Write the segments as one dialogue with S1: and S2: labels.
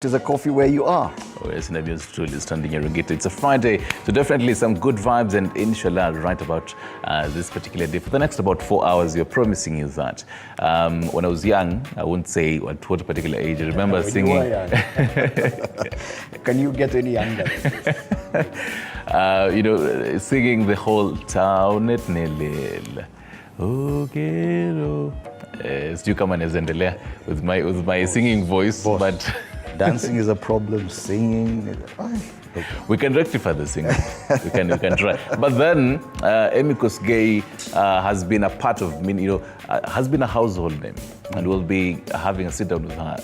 S1: Is a coffee where you are.
S2: Oh yes, and yours truly standing here. It's a Friday, so definitely some good vibes, and inshallah right about this particular day. For the next about 4 hours, we're promising you that. When I was young, I wouldn't say at what particular age. I remember singing.
S1: You were young. Can you get any younger?
S2: Singing the whole town at Nelel. Still come on with my singing voice, but.
S1: Dancing is a problem, singing... Okay.
S2: We can rectify the singing. we can try. But then, Amy Kosgei has been a part of, has been a household name. And we'll be having a sit down with her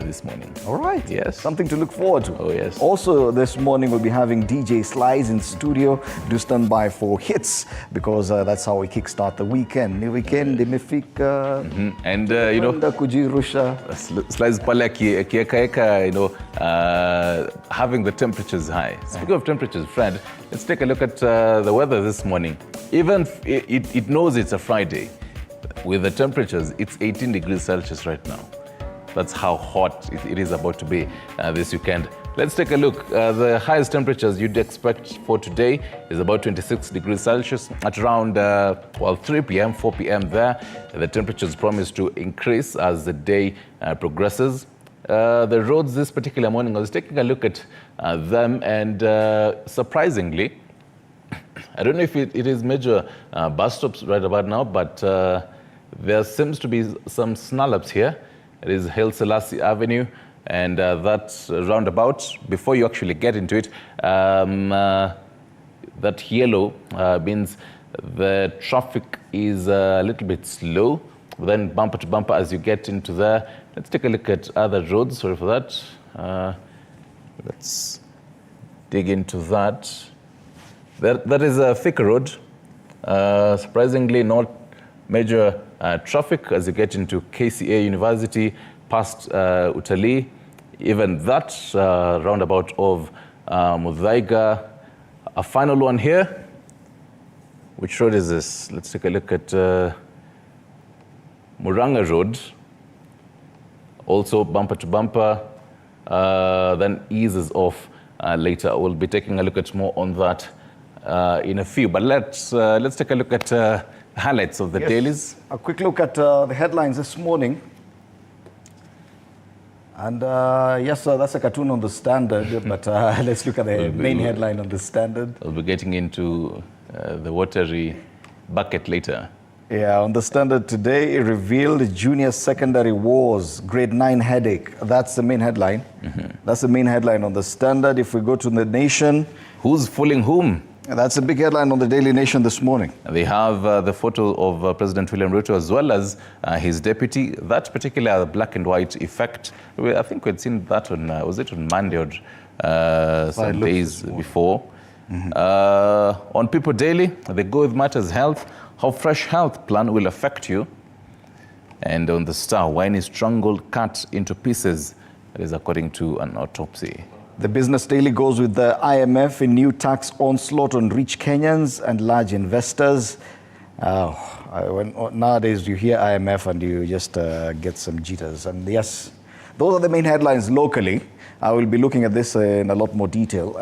S2: this morning.
S1: All right.
S2: Yes.
S1: Something to look forward to.
S2: Oh, yes.
S1: Also, this morning we'll be having DJ Slice in studio. Do stand by for hits, because that's how we kickstart the weekend. The weekend, imefika.
S2: And,
S1: kujirusha.
S2: Slice pale akieka, having the temperatures high. Speaking of temperatures, Fred, let's take a look at the weather this morning. Even it knows it's a Friday. With the temperatures, it's 18 degrees Celsius right now. That's how hot it is about to be this weekend. Let's take a look. The highest temperatures you'd expect for today is about 26 degrees Celsius at around 3 p.m., 4 p.m. there. The temperatures promise to increase as the day progresses. The roads this particular morning, I was taking a look at them, and surprisingly, I don't know if it is major bus stops right about now, but there seems to be some snarl-ups here. It is Haile Selassie Avenue, and that roundabout, before you actually get into it, that yellow means the traffic is a little bit slow. Then bumper to bumper as you get into there. Let's take a look at other roads. Sorry for that. Let's dig into that. That is a thicker road. Surprisingly, not major traffic as you get into KCA University, past Utalii. Even that roundabout of Muthaiga. A final one here. Which road is this? Let's take a look at Muranga Road. Also bumper to bumper, then eases off later. We'll be taking a look at more on that in a few. But let's take a look at highlights of the dailies. A quick look at the headlines this morning. And yes, that's a cartoon on the Standard, but let's look at the main headline on the Standard. We'll be getting into the watery bucket later. Yeah, on the Standard today, it revealed junior secondary wars, grade 9 headache. That's the main headline. That's the main headline on the Standard. If we go to the Nation, who's fooling whom? That's a big headline on the Daily Nation this morning. They have the photo of President William Ruto as well as his deputy. That particular black and white effect, I think we'd seen that on, was it on Monday or some days before. On People Daily, they go with matters health, how fresh health plan will affect you. And on the Star, wine is strangled, cut into pieces. That is according to an autopsy. The Business Daily goes with the IMF in new tax onslaught on rich Kenyans and large investors. Nowadays, you hear IMF and you just get some jitters. And yes, those are the main headlines locally. I will be looking at this in a lot more detail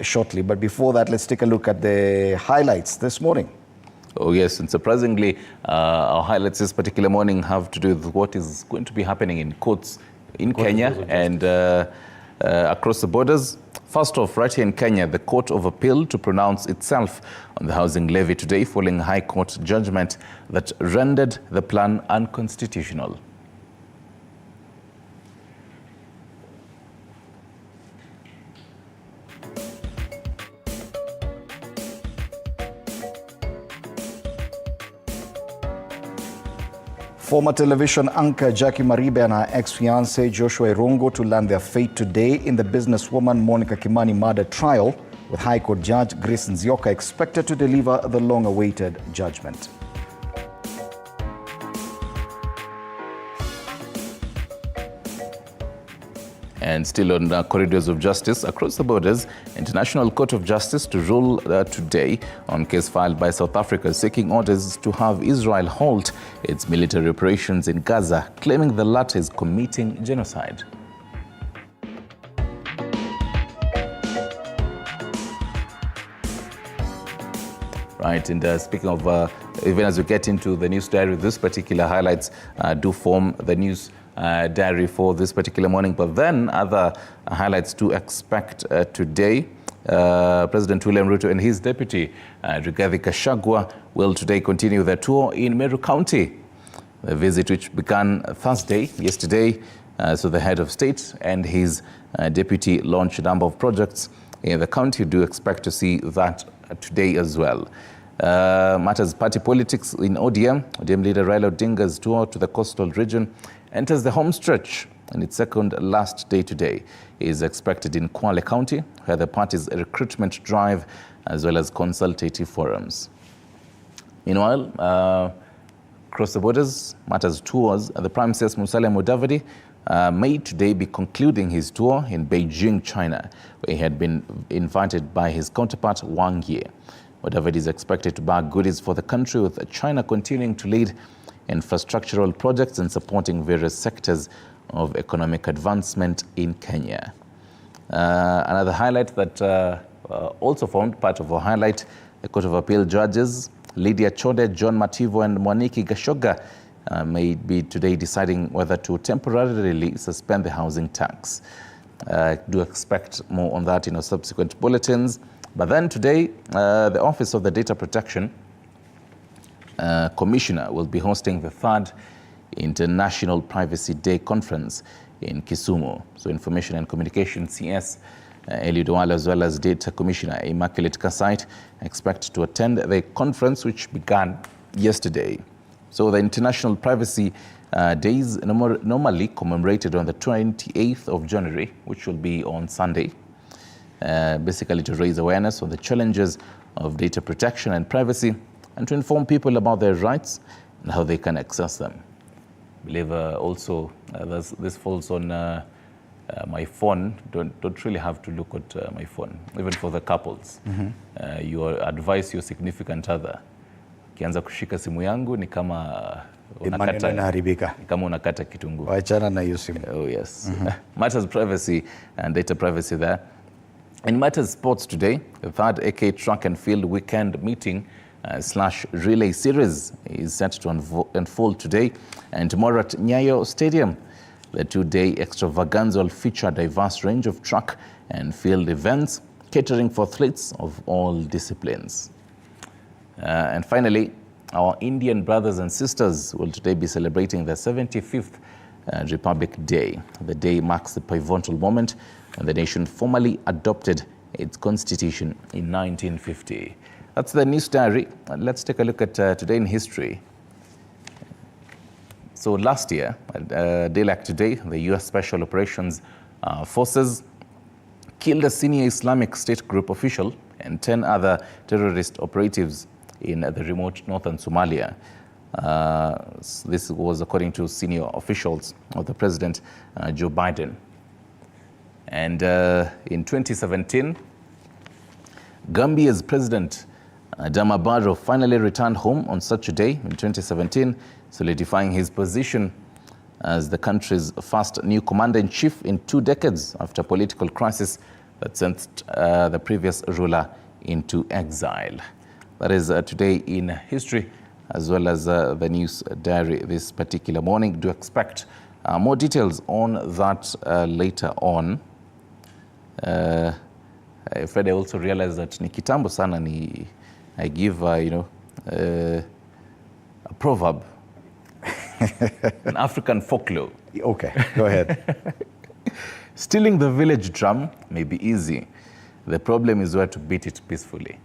S2: shortly. But before that, let's take a look at the highlights this morning. Oh yes, and surprisingly, our highlights this particular morning have to do with what is going to be happening in courts in Kenya and across the borders. First off, right here in Kenya, the Court of Appeal to pronounce itself on the housing levy today following High Court judgment that rendered the plan unconstitutional. Former television anchor Jackie Maribe and her ex-fiancé Joshua Irongo to learn their fate today in the businesswoman Monica Kimani murder trial, with High Court Judge Grace Nzioka expected to deliver the long-awaited judgment. And still on corridors of justice across the borders, International Court of Justice to rule today on case filed by South Africa seeking orders to have Israel halt its military operations in Gaza, claiming the latter is committing genocide. right, and speaking of, even as we get into the news diary, this particular highlights do form the news diary for this particular morning. But then other highlights to expect today. President William Ruto and his deputy, Rigathi Gachagua, will today continue their tour in Meru County. The visit, which began Thursday, yesterday, so the head of state and his deputy launched a number of projects in the county. Do expect to see that today as well. Matters party politics in ODM. ODM leader Raila Odinga's tour to the coastal region enters the home stretch, and its second last day today is expected in Kwale County, where the party's recruitment drive as well as consultative forums. Meanwhile, across the borders, matters tours, the Prime Minister Musalia Mudavadi may today be concluding his tour in Beijing, China, where he had been invited by his counterpart Wang Yi. Mudavadi is expected to bag goodies for the country, with China continuing to lead infrastructural projects and supporting various sectors of economic advancement in Kenya. Another highlight that also formed part of our highlight, the Court of Appeal judges Lydia Chode, John Mativo and Mwaniki Gashoga may be today deciding whether to temporarily suspend the housing tax. Do expect more on that in our subsequent bulletins. But then today, the Office of the Data Protection Commissioner will be hosting the third International Privacy Day Conference in Kisumu. So Information and Communication CS Eliud Owalo, as well as Data Commissioner Immaculate Kasait, expect to attend the conference, which began yesterday. So the International Privacy Days normally commemorated on the 28th of January, which will be on Sunday, basically to raise awareness of the challenges of data protection and privacy, and to inform people about their rights and how they can access them. I believe also this falls on my phone. Don't really have to look at my phone, even for the couples. You advise your significant other, kianza kushika simu yangu ni kama unakata kitunguu.
S1: Waachana na hiyo simu.
S2: Oh yes. Matters privacy and data privacy there. In matters sports today, the third AK Track and Field Weekend Meeting / Relay Series is set to unfold today and tomorrow at Nyayo Stadium. The two-day extravaganza will feature a diverse range of track and field events, catering for athletes of all disciplines. And finally, our Indian brothers and sisters will today be celebrating their 75th Republic Day. The day marks the pivotal moment when the nation formally adopted its constitution in 1950. That's the news diary. Let's take a look at today in history. So last year, a day like today, the U.S. Special Operations Forces killed a senior Islamic State group official and 10 other terrorist operatives in the remote northern Somalia. This was according to senior officials of the President, Joe Biden. And in 2017, Gambia's President, Adama Barrow, finally returned home on such a day in 2017, solidifying his position as the country's first new commander-in-chief in 2 decades after a political crisis that sent the previous ruler into exile. That is today in history, as well as the news diary this particular morning. Do expect more details on that later on. Fred, I also realized that ni kitambo sana I give a proverb, an African folklore.
S1: Okay, go ahead.
S2: Stealing the village drum may be easy. The problem is where to beat it peacefully.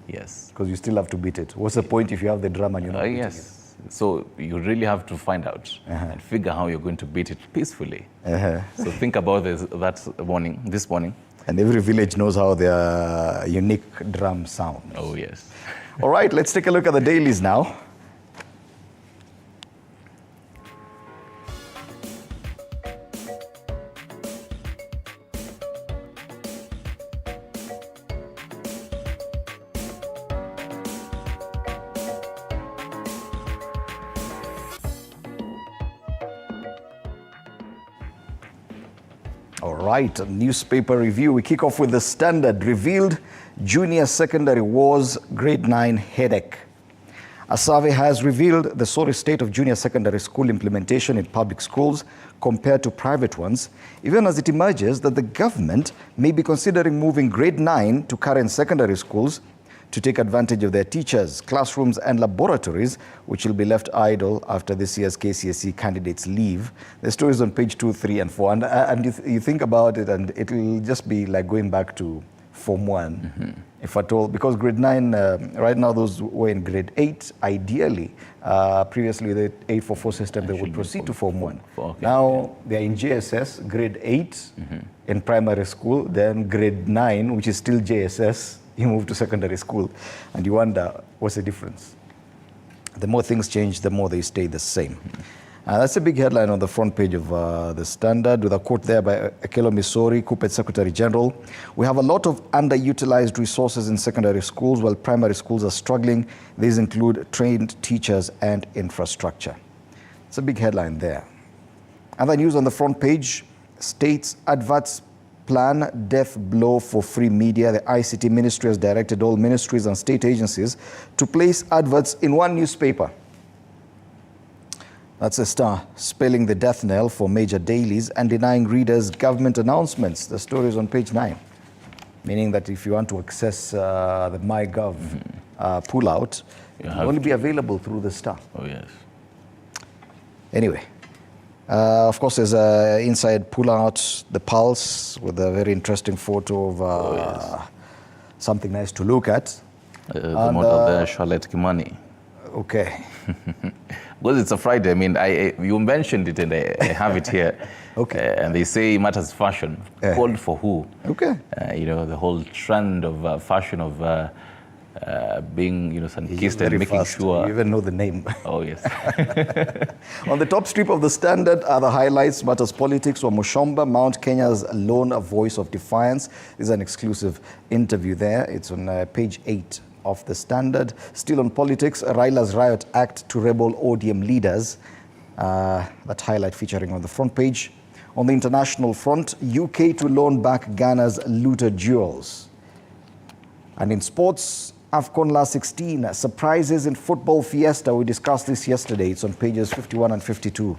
S2: Yes.
S1: Because you still have to beat it. What's the point if you have the drum and you're not beating
S2: yes. So you really have to find out and figure how you're going to beat it peacefully. So think about this morning.
S1: And every village knows how their unique drum sounds.
S2: Oh, yes.
S1: All right, let's take a look at the dailies now. All right, a newspaper review. We kick off with the Standard. Revealed junior secondary wars, grade 9 headache. A survey has revealed the sorry state of junior secondary school implementation in public schools compared to private ones, even as it emerges that the government may be considering moving grade 9 to current secondary schools to take advantage of their teachers, classrooms and laboratories, which will be left idle after this year's KCSE candidates leave. The story is on page 2, 3 and 4. And you think about it and it will just be like going back to Form 1, if at all, because grade 9, right now those were in grade 8, ideally. Previously, the 844 system, they would proceed to Form 1.
S2: Okay.
S1: Now, they're in JSS, grade 8 in primary school, then grade 9, which is still JSS, you move to secondary school, and you wonder, what's the difference? The more things change, the more they stay the same. That's a big headline on the front page of the Standard, with a quote there by Ekelo Misori, Kupet Secretary General. We have a lot of underutilized resources in secondary schools while primary schools are struggling. These include trained teachers and infrastructure. It's a big headline there. Other news on the front page, states adverts plan death blow for free media. The ICT Ministry has directed all ministries and state agencies to place adverts in one newspaper. That's a Star, spelling the death knell for major dailies and denying readers government announcements. The story is on page 9, meaning that if you want to access the MyGov pullout, it will only be available through the Star.
S2: Oh, yes.
S1: Anyway, of course, there's an inside pullout, the Pulse, with a very interesting photo of something nice to look at.
S2: The model there, Charlotte Kimani.
S1: Okay.
S2: Because it's a Friday. I mean, you mentioned it and I have it here.
S1: Okay.
S2: And they say matters fashion. Called for who?
S1: Okay.
S2: The whole trend of fashion of being, sun-kissed and making sure.
S1: You even know the name.
S2: Oh, yes.
S1: On the top strip of the Standard are the highlights. Matters politics for Mushomba, Mount Kenya's lone voice of defiance. This is an exclusive interview there. It's on page 8. Of the Standard. Still on politics, Raila's riot act to rebel ODM leaders. That highlight featuring on the front page. On the international front, UK to loan back Ghana's looted jewels. And in sports, AFCON last 16, surprises in football fiesta. We discussed this yesterday. It's on pages 51 and 52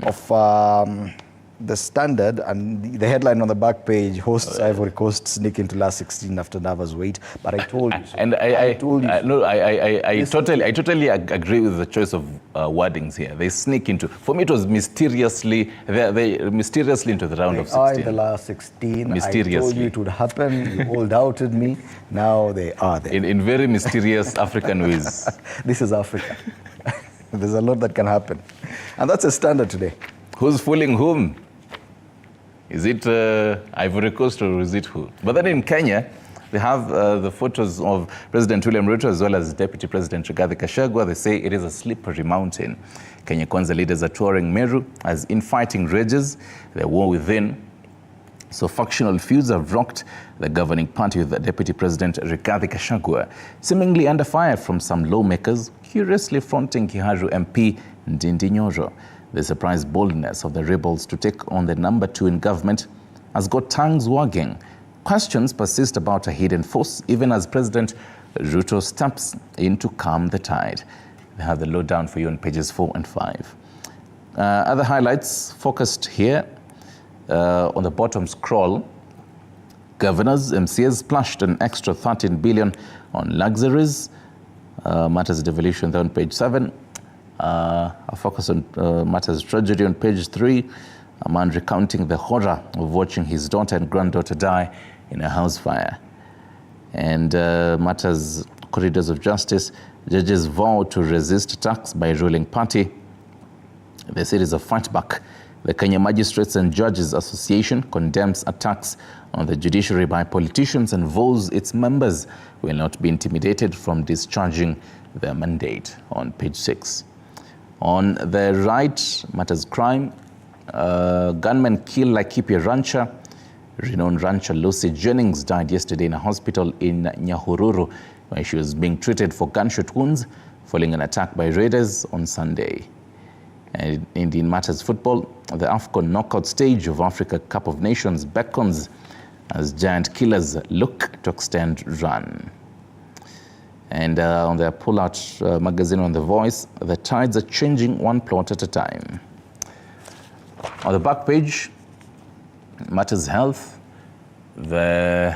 S1: of the Standard, and the headline on the back page, hosts Ivory Coast sneak into last 16 after Nava's wait. But I told you so.
S2: And I totally agree with the choice of wordings here. They sneak into, for me it was mysteriously, they mysteriously into the round of 16.
S1: They are in the last 16.
S2: Mysteriously.
S1: I told you it would happen. You all doubted me. Now they are there.
S2: In very mysterious African ways.
S1: This is Africa. There's a lot that can happen. And that's a Standard today.
S2: Who's fooling whom? Is it Ivory Coast or is it who? But then in Kenya, they have the photos of President William Ruto as well as Deputy President Rigathi Gachagua. They say it is a slippery mountain. Kenya Kwanza leaders are touring Meru as infighting rages, the war within. So factional feuds have rocked the governing party with the Deputy President Rigathi Gachagua seemingly under fire from some lawmakers, curiously fronting Kiharu MP Ndindi Nyoro. The surprise boldness of the rebels to take on the number 2 in government has got tongues wagging. Questions persist about a hidden force, even as President Ruto steps in to calm the tide. They have the lowdown for you on pages 4 and 5. Other highlights focused here on the bottom scroll. Governors, MCAs splashed an extra 13 billion on luxuries. Matters devolution there on page 7. A focus on matters tragedy on page 3. A man recounting the horror of watching his daughter and granddaughter die in a house fire. And matters corridors of justice. Judges vow to resist attacks by ruling party. The series of fightback. The Kenya Magistrates and Judges Association condemns attacks on the judiciary by politicians and vows its members will not be intimidated from discharging their mandate on page 6. On the right, matters crime. Gunmen kill Laikipia rancher. Renowned rancher Lucy Jennings died yesterday in a hospital in Nyahururu, where she was being treated for gunshot wounds following an attack by raiders on Sunday. And in matters football, the AFCON knockout stage of Africa Cup of Nations beckons as giant killers look to extend run. And on their pull-out magazine on The Voice, the tides are changing one plot at a time. On the back page, matters health, the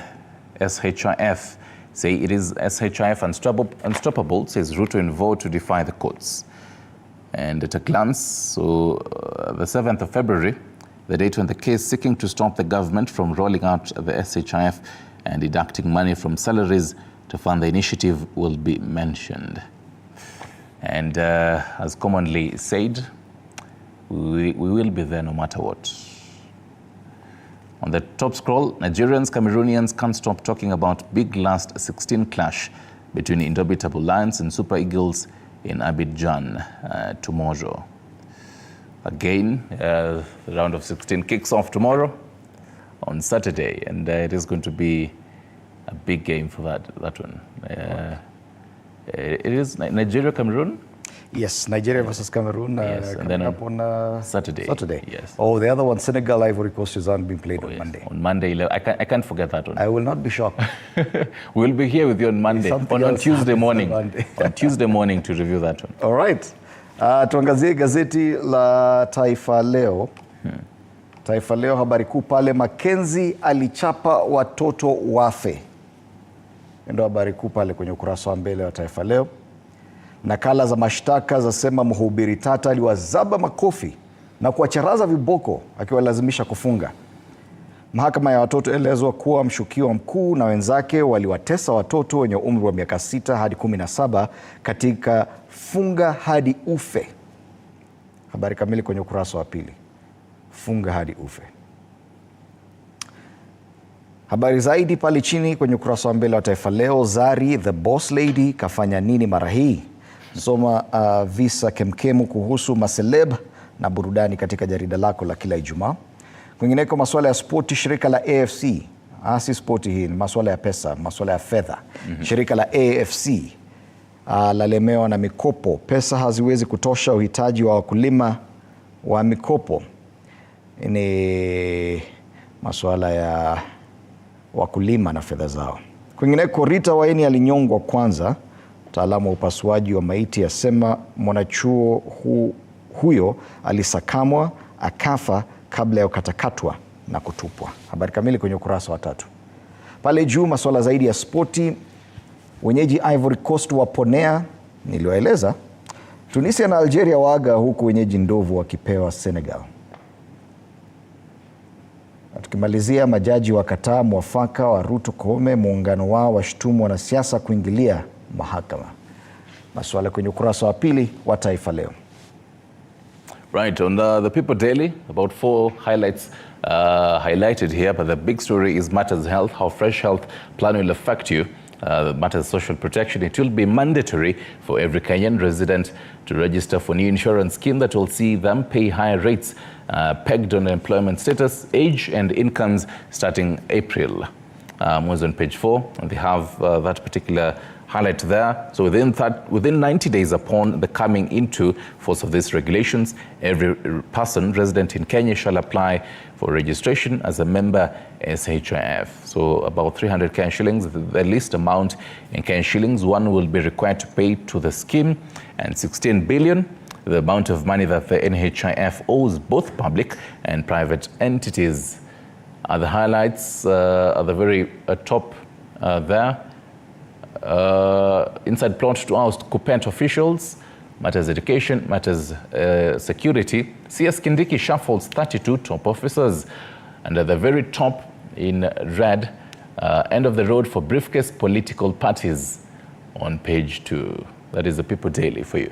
S2: SHIF say it is SHIF unstoppable, says Ruto in vow to defy the courts. And at a glance, so the 7th of February, the date when the case seeking to stop the government from rolling out the SHIF and deducting money from salaries to fund the initiative will be mentioned. And as commonly said, we will be there no matter what. On the top scroll, Nigerians, Cameroonians can't stop talking about big last 16 clash between Indomitable Lions and Super Eagles in Abidjan tomorrow. Again, the round of 16 kicks off tomorrow on Saturday, and it is going to be a big game for that one. It is Nigeria, Cameroon?
S1: Yes, Nigeria versus Cameroon.
S2: Yes, and then
S1: up on
S2: Saturday.
S1: Yes. Oh, the other one, Senegal, Ivory Coast, is being played on Monday.
S2: On Monday, I can't forget that one.
S1: I will not be shocked.
S2: We'll be here with you on Monday, on Tuesday morning. On Tuesday morning to review that one.
S1: All right. Tuangazie gazeti la Taifa Leo. Taifa Leo, habari kuu pale, Mackenzie alichapa watoto wafe. Ndio habari kuu pale kwenye ukurasa wa mbele wa Taifa Leo. Nakala za mashtaka zasema mhubiri tata aliwazaba makofi na kuwacharaza viboko akiwalazimisha kufunga. Mahakama ya watoto elezwa kuwa mshukiwa mkuu na wenzake waliwatesa watoto wenye umri wa miaka 6 hadi 17 katika funga hadi ufe. Habari kamili kwenye ukurasa wa pili. Funga hadi ufe. Habari zaidi pale chini kwenye ukurasa wa mbele wa Taifa Leo. Zari the boss lady kafanya nini mara hii? Soma visa kemkemu kuhusu maseleb na burudani katika jarida lako la kila Ijumaa. Kwingineko, masuala ya spoti, shirika la AFC, si spoti hii, ni masuala ya pesa, masuala ya fedha. Shirika la AFC lalemewa na mikopo. Pesa haziwezi kutosha uhitaji wa wakulima wa mikopo. Ni masuala ya wakulima na fedha zao. Kwingineko, Rita Waini alinyongwa kwanza. Mtaalamu wa upasuaji wa maiti asema mwanachuo huyo alisakamwa akafa kabla ya kukatakatwa na kutupwa. Habari kamili kwenye ukurasa wa 3. Pale juu, masuala zaidi ya spoti. Wenyeji Ivory Coast waponea, niliwaeleza. Tunisia na Algeria waaga, huku wenyeji ndovu wakipewa Senegal. Tukimalizia, majaji wakataa mwafaka wa Ruto Koome, muungano wao washtumu wanasiasa kuingilia mahakama. Masuala kwenye ukurasa wa pili wa Taifa Leo.
S2: Right, on the People Daily, about 4 highlights highlighted here, but the big story is Matters Health, how Fresh Health plan will affect you. Matters Social Protection, it will be mandatory for every Kenyan resident to register for new insurance scheme that will see them pay higher rates pegged on employment status, age and incomes starting April. Was on page 4, and they have that particular highlight there. So within 90 days upon the coming into force of these regulations, every person resident in Kenya shall apply for registration as a member SHIF. So about 300 Kenyan shillings, the least amount in Kenyan shillings one will be required to pay to the scheme, and 16 billion, the amount of money that the NHIF owes both public and private entities. The highlights are the very top there. Inside plot to oust Kupent officials, matters education, matters security. CS Kindiki shuffles 32 top officers. And at the very top in red, end of the road for briefcase political parties on page 2. That is the People Daily for you.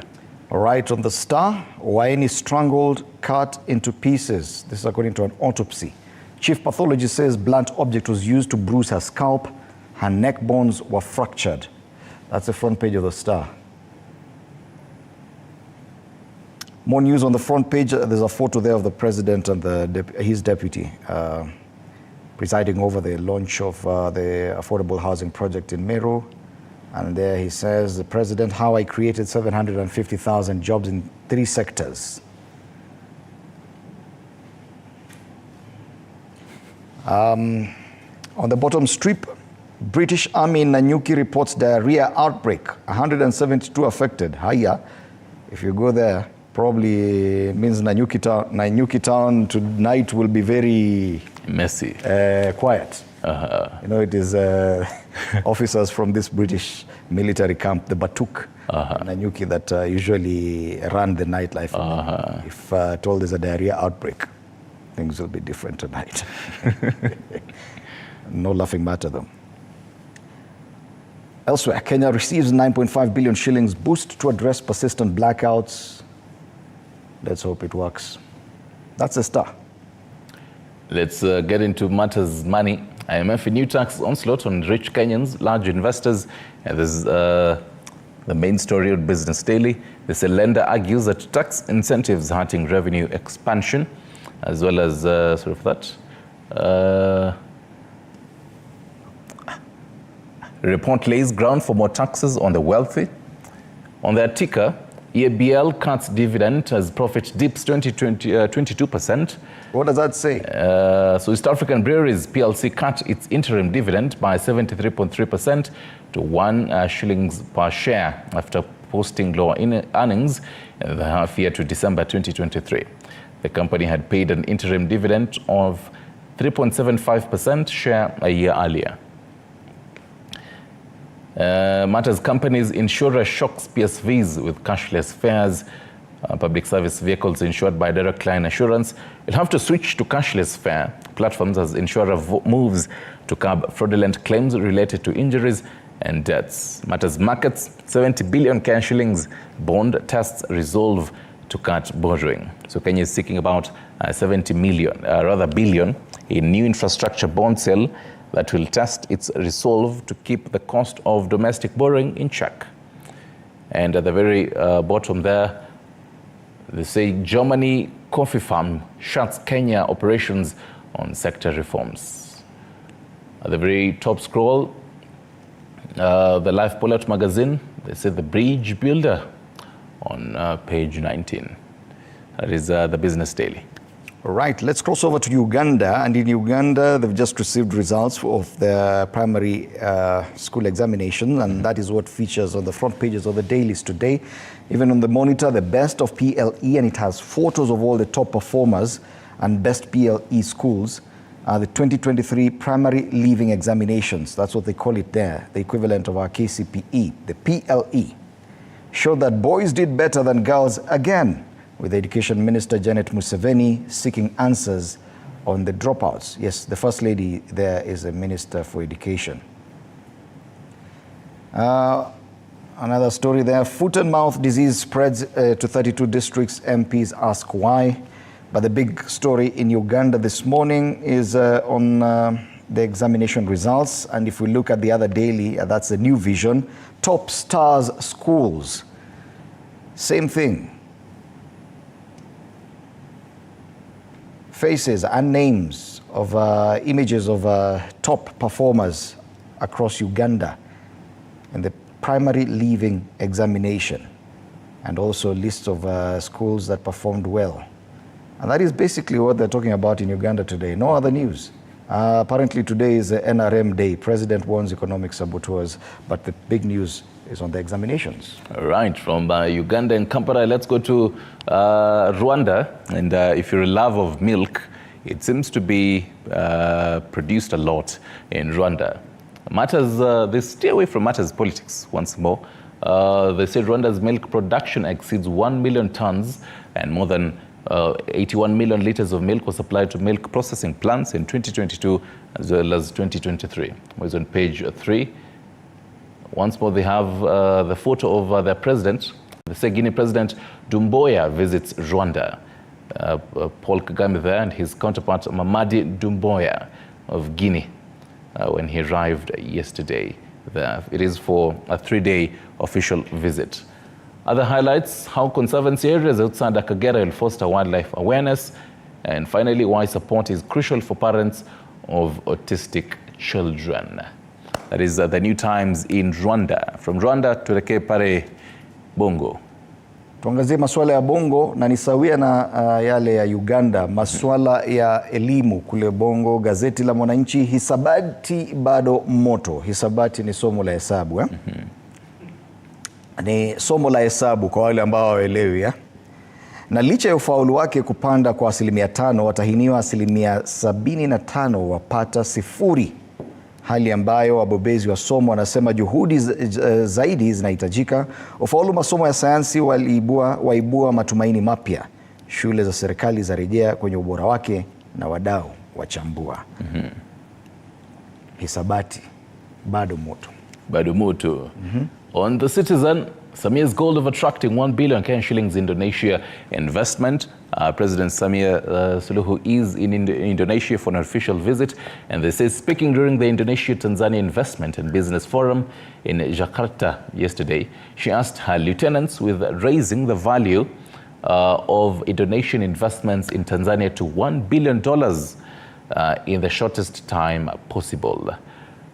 S1: All right, on the Star, Waini strangled, cut into pieces. This is according to an autopsy. Chief pathologist says blunt object was used to bruise her scalp. Her neck bones were fractured. That's the front page of the Star. More news on the front page. There's a photo there of the president and his deputy presiding over the launch of the affordable housing project in Meru. And there he says, the president, how I created 750,000 jobs in 3 sectors. On the bottom strip, British Army in Nanyuki reports diarrhea outbreak. 172 affected. Hiya. If you go there, probably means Nanyuki town tonight will be very
S2: messy,
S1: quiet. You know, it is officers from this British military camp, the Batuk, Nanyuki, that usually run the nightlife. If told there's a diarrhea outbreak, things will be different tonight. No laughing matter, though. Elsewhere, Kenya receives 9.5 billion shillings boost to address persistent blackouts. Let's hope it works. That's the Star.
S2: Let's get into matters money. IMF new tax onslaught on rich Kenyans, large investors. And this is the main story of Business Daily. The lender argues that tax incentives hurting revenue expansion, as well as sort of that. Report lays ground for more taxes on the wealthy. On their ticker, EABL cuts dividend as profit dips 22%.
S1: What does that say?
S2: So East African Breweries PLC cut its interim dividend by 73.3% to 1 shillings per share after posting lower earnings in the half year to December 2023. The company had paid an interim dividend of 3.75% share a year earlier. Matters companies, insurer shocks PSVs with cashless fares. Public service vehicles insured by Direct Line Assurance will have to switch to cashless fare platforms as insurer moves to curb fraudulent claims related to injuries and deaths. Matters markets, 70 billion cash shillings bond tests resolve to cut borrowing. So Kenya is seeking about 70 billion in new infrastructure bond sale that will test its resolve to keep the cost of domestic borrowing in check. And at the very bottom there, they say Germany coffee farm shuts Kenya operations on sector reforms. At the very top scroll, the Life Pullout magazine, they say the bridge builder on page 19. That is the Business Daily.
S1: Right, let's cross over to Uganda. And in Uganda, they've just received results of their primary school examination, and that is what features on the front pages of the dailies today. Even on the monitor, the best of PLE, and it has photos of all the top performers and best PLE schools. The 2023 primary leaving examinations, that's what they call it there, the equivalent of our KCPE, the PLE, showed that boys did better than girls again, with Education Minister Janet Museveni seeking answers on the dropouts. Yes, the First Lady there is a Minister for Education. Another story there, foot and mouth disease spreads to 32 districts. MPs ask why. But the big story in Uganda this morning is on the examination results. And if we look at the other daily, that's the New Vision, top stars schools. Same thing. Faces and names of images of top performers across Uganda in the primary leaving examination, and also lists of schools that performed well. And that is basically what they're talking about in Uganda today. No other news. Apparently today is the NRM day. President warns economic saboteurs, but the big news is on the examinations.
S2: All right, from Uganda and Kampala, let's go to Rwanda. And if you're a lover of milk, it seems to be produced a lot in Rwanda. Matters, they stay away from matters politics once more. They say Rwanda's milk production exceeds 1 million tons, and more than 81 million liters of milk was supplied to milk processing plants in 2022 as well as 2023. Was on page 3. Once more, they have the photo of their president. The Guinea President Doumbouya visits Rwanda. Paul Kagame there and his counterpart Mamadi Doumbouya of Guinea when he arrived yesterday there. It is for a 3-day official visit. Other highlights, how conservancy areas outside Akagera will foster wildlife awareness. And finally, why support is crucial for parents of autistic children. That is the New Times in Rwanda. From Rwanda to the Pare Bongo.
S1: Tuangazie masuala ya Bongo na ni sawia na yale ya Uganda, masuala ya elimu kule Bongo. Gazeti la Mwananchi, hisabati bado moto. Hisabati ni somo la hesabu Ni somo la hesabu kwa wale ambao hawaelewi Na licha ya ufaulu wake kupanda kwa 5%, watahiniwa 75% wapata 0. Hali ambayo wabobezi wa somo wanasema juhudi zaidi zinahitajika. Ufaulu masomo ya sayansi waibua matumaini mapya. Shule za serikali zarejea kwenye ubora wake na wadau wachambua. Hisabati bado moto.
S2: Bado moto. On the Citizen, Samia's goal of attracting 1 billion Kenyan shillings Indonesia investment. President Samia Suluhu is in Indonesia for an official visit, and they say, speaking during the Indonesia-Tanzania Investment and Business Forum in Jakarta yesterday, she asked her lieutenants with raising the value of Indonesian investments in Tanzania to $1 billion in the shortest time possible.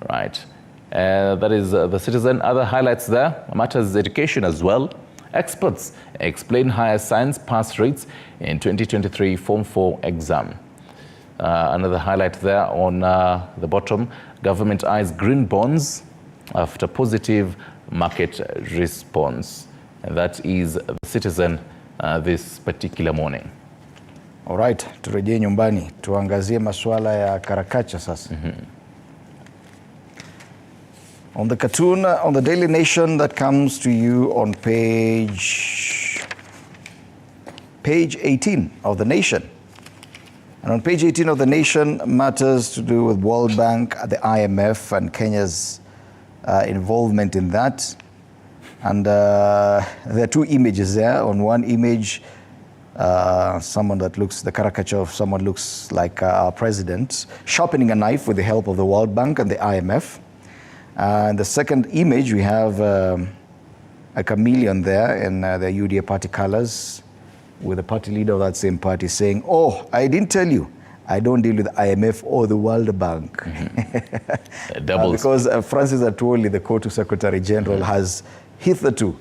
S2: Right. That is the Citizen. Other highlights there, matters education as well. Experts explain higher science pass rates in 2023 Form 4 exam. Another highlight there on the bottom, government eyes green bonds after positive market response. And that is the Citizen this particular morning.
S1: All right, turejee nyumbani, tuangazie masuala ya karakacha sasa. On the cartoon, on the Daily Nation that comes to you on page 18 of the Nation. And on page 18 of the Nation, matters to do with World Bank, the IMF, and Kenya's involvement in that. And there are 2 images there. On one image, someone that looks, the caricature of someone looks like our president, sharpening a knife with the help of the World Bank and the IMF. And the second image, we have a chameleon there in the UDA party colors, with the party leader of that same party saying, "Oh, I didn't tell you, I don't deal with IMF or the World Bank." Because Francis Atwoli, the Court Secretary General, has hitherto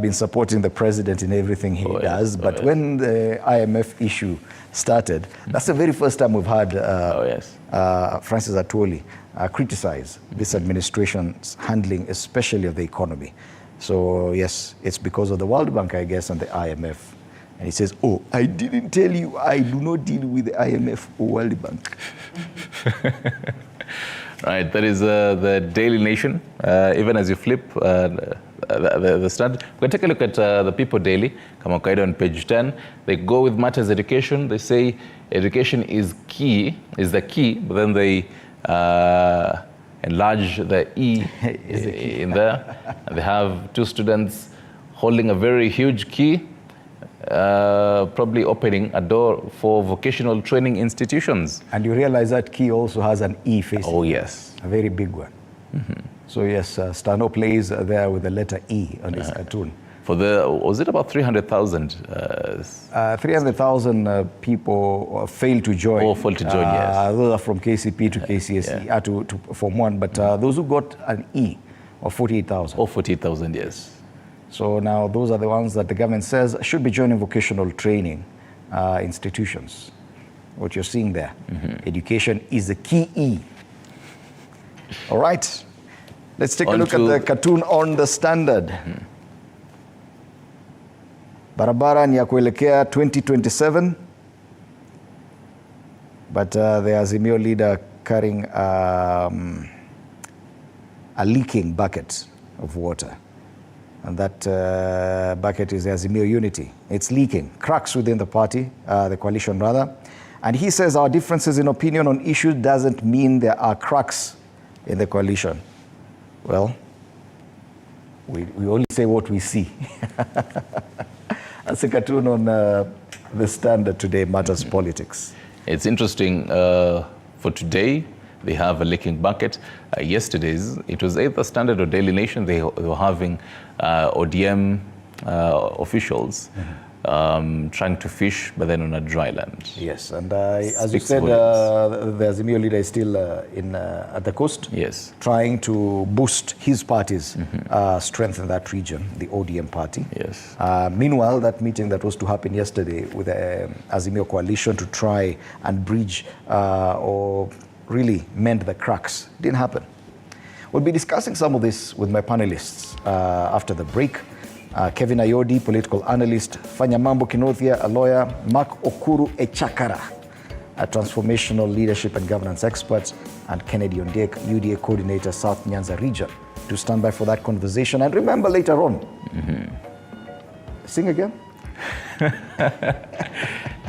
S1: been supporting the president in everything he does. But when the IMF issue started, that's the very first time we've had Francis Atwoli criticize this administration's handling, especially of the economy. So yes, it's because of the World Bank, I guess, and the IMF. And he says, "Oh, I didn't tell you, I do not deal with the IMF or World Bank."
S2: Right, that is the Daily Nation. Even as you flip the Standard, we can take a look at the People Daily. Kama kawaida on page 10, they go with matters education. They say education is the key, but then they enlarge the E in there. And they have 2 students holding a very huge key, probably opening a door for vocational training institutions.
S1: And you realize that key also has an E facing.
S2: Oh, yes.
S1: A very big one. So yes, Stano plays there with the letter E on his cartoon.
S2: For was it about 300,000?
S1: 300,000 people failed to join.
S2: Oh, failed to join, yes.
S1: Those are from KCP to KCSE, to Form 1. But those who got an E, of 48,000.
S2: Oh, 48,000, yes.
S1: So now those are the ones that the government says should be joining vocational training institutions. What you're seeing there. Education is the key E. All right. Let's take a look at the cartoon on the Standard. Barabara ni ya kuelekea 2027, but the Azimio leader carrying a leaking bucket of water. And that bucket is the Azimio Unity. It's leaking, cracks within the party, the coalition rather. And he says our differences in opinion on issues doesn't mean there are cracks in the coalition. Well, we only say what we see. That's a cartoon on the Standard today, matters politics.
S2: It's interesting. For today, they have a leaking bucket. Yesterday's, it was either Standard or Daily Nation. They were having ODM officials trying to fish, but then on a dry land.
S1: Yes, and as you
S2: Speaks
S1: said,
S2: volumes.
S1: the Azimio leader is still at the coast,
S2: Yes.
S1: trying to boost his party's strength in that region, the ODM party.
S2: Yes.
S1: Meanwhile, that meeting that was to happen yesterday with the Azimio coalition to try and bridge or really mend the cracks didn't happen. We'll be discussing some of this with my panelists after the break. Kevin Ayodi, political analyst, Fanyamambo Kinothia, a lawyer, Mark Okuru Echakara, a transformational leadership and governance expert, and Kennedy Ondek, UDA coordinator, South Nyanza region. To stand by for that conversation. And remember later on, sing again.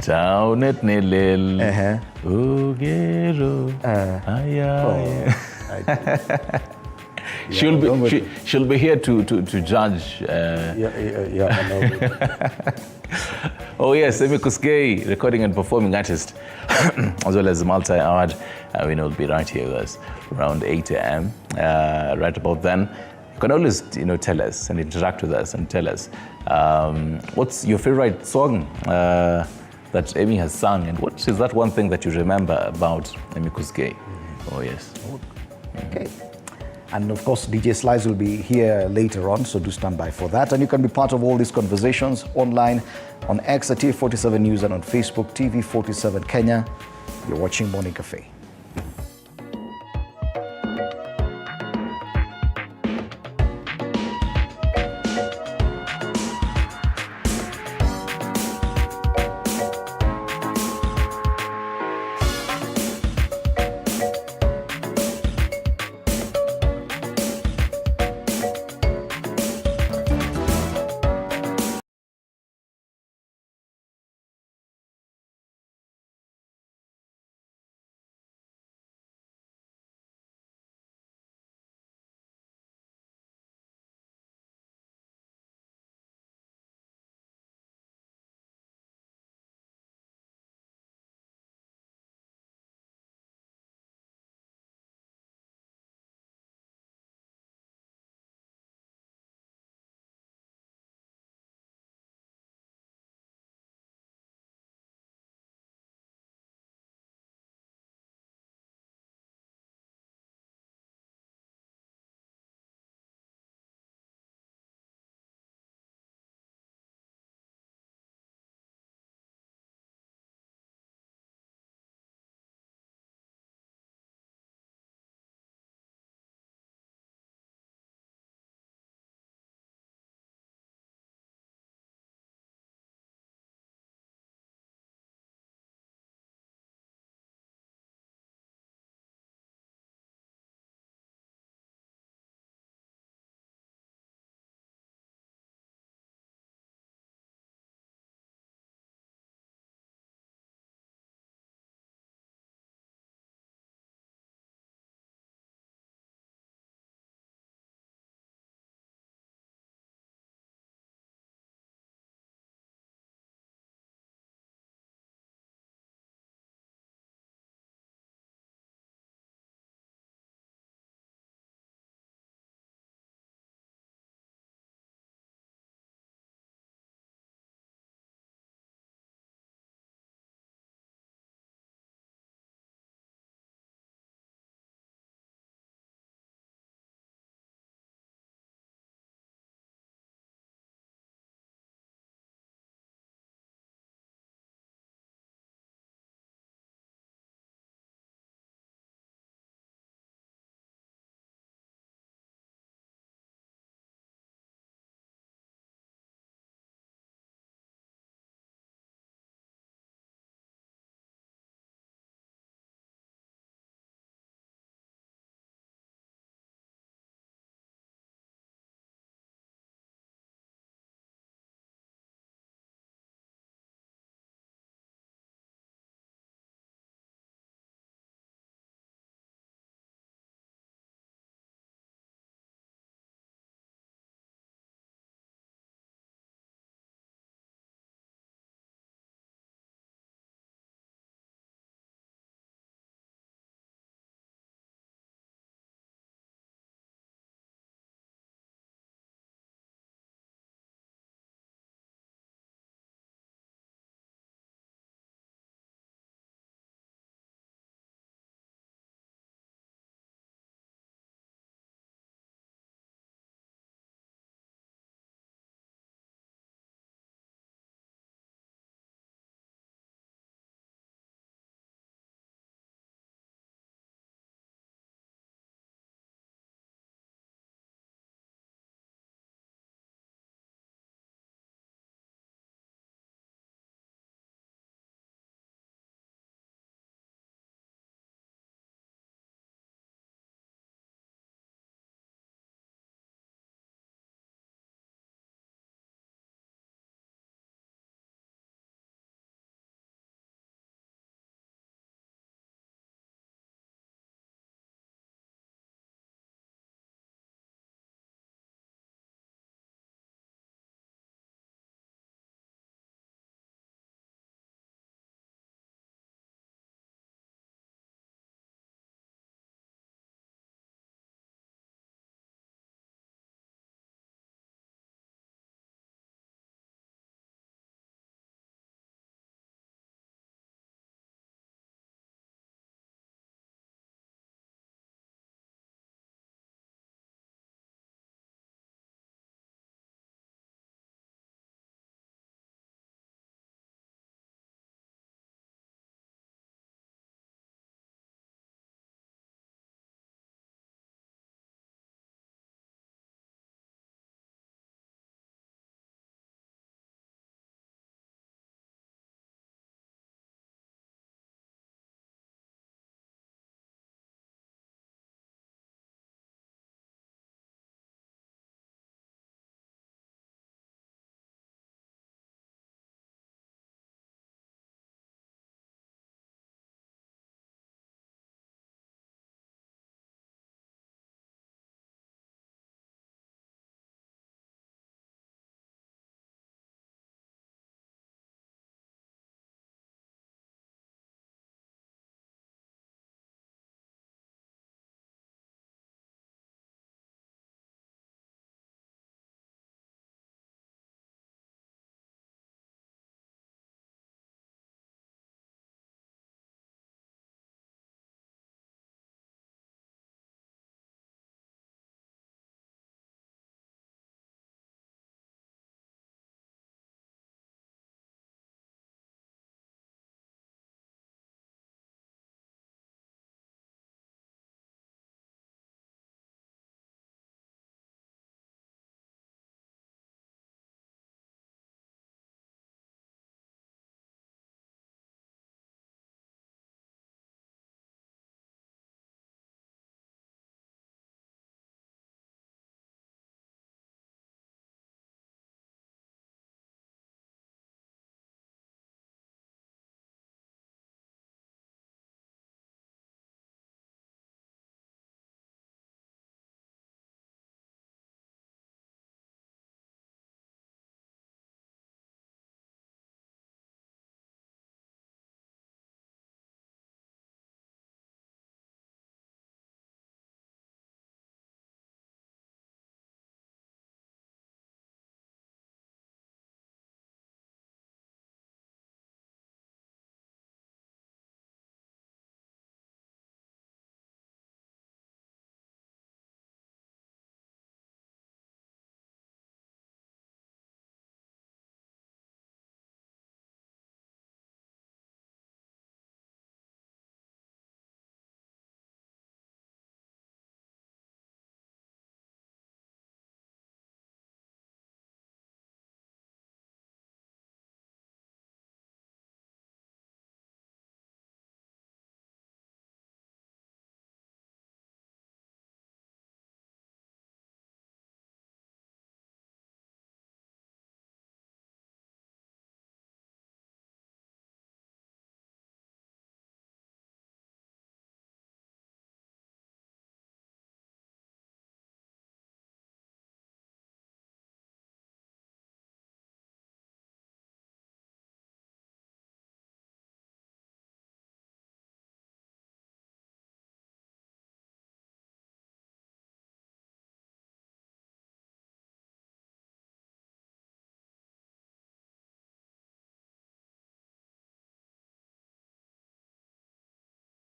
S2: Taunet nelel, ugero, She'll be here to judge. Oh yes, Emi Kuskei, recording and performing artist, as well as multi-award. Will be right here with us around 8 a.m. Right about then. You can always tell us and interact with us and tell us what's your favorite song that Emi has sung, and what is that one thing that you remember about Emi Kuskei? Oh yes.
S1: Okay. And of course, DJ Slides will be here later on, so do stand by for that. And you can be part of all these conversations online on X at TV47 News and on Facebook, TV47 Kenya. You're watching Morning Cafe.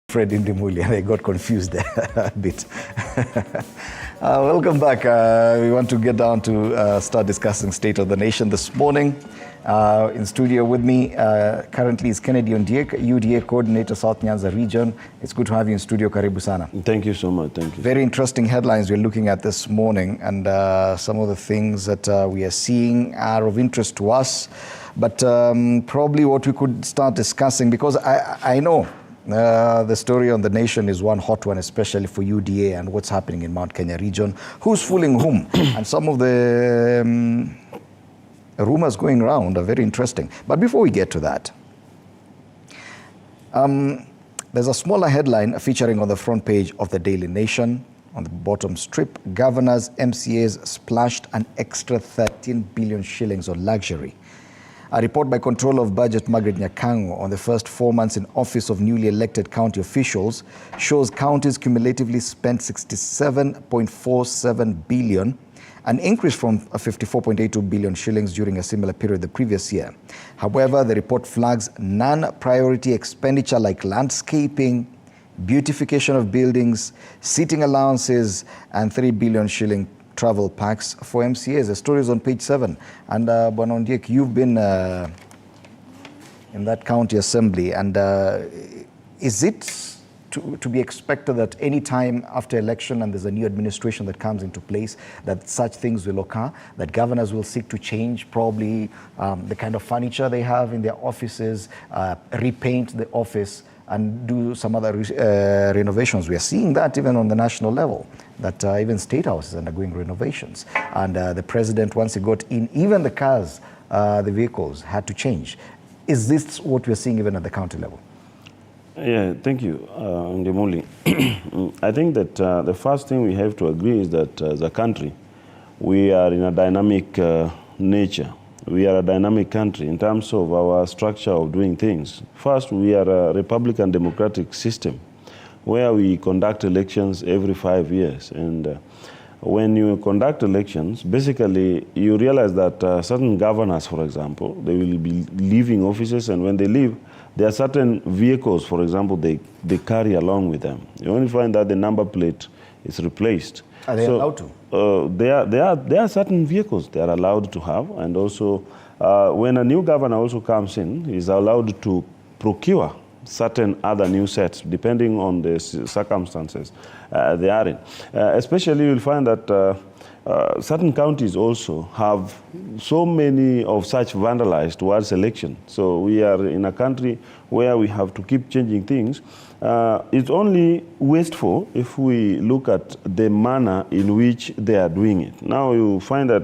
S1: Fred Indimuli, and I got confused there a bit. Welcome back. We want to get down to start discussing State of the Nation this morning. In studio with me currently is Kennedy Ondiek, UDA Coordinator, South Nyanza Region. It's good to have you in studio. Karibu sana.
S3: Thank you so much. Thank you.
S1: Very interesting headlines we're looking at this morning, and some of the things that we are seeing are of interest to us. But probably what we could start discussing, because I know the story on the nation is one hot one, especially for UDA and what's happening in Mount Kenya region. Who's fooling whom? And some of the rumors going around are very interesting. But before we get to that, there's a smaller headline featuring on the front page of the Daily Nation. On the bottom strip, governors, MCAs splashed an extra 13 billion shillings on luxury. A report by Controller of Budget Margaret Nyakango on the first 4 months in office of newly elected county officials shows counties cumulatively spent 67.47 billion, an increase from 54.82 billion shillings during a similar period the previous year. However, the report flags non-priority expenditure like landscaping, beautification of buildings, seating allowances, and 3 billion shilling travel packs for MCAs. The story is on page 7. And Bwana Ondiek, you've been in that county assembly, and is it to be expected that any time after election and there's a new administration that comes into place, that such things will occur, that governors will seek to change probably the kind of furniture they have in their offices, repaint the office, and do some other renovations? We are seeing that even on the national level, that even state houses are undergoing renovations. And the president, once he got in, even the cars, the vehicles had to change. Is this what we're seeing even at the county level?
S3: Yeah, thank you, Ndimuli. I think that the first thing we have to agree is that as a country, we are in a dynamic nature. We are a dynamic country in terms of our structure of doing things. First, we are a Republican democratic system where we conduct elections every 5 years. And when you conduct elections, basically you realize that certain governors, for example, they will be leaving offices, and when they leave, there are certain vehicles, for example, they carry along with them. You only find that the number plate is replaced.
S1: Are they allowed to?
S3: There are certain vehicles they are allowed to have, and also when a new governor also comes in, he is allowed to procure certain other new sets depending on the circumstances they are in. Especially you'll find that certain counties also have so many of such vandalized towards election. So we are in a country where we have to keep changing things. It's only wasteful if we look at the manner in which they are doing it. Now you find that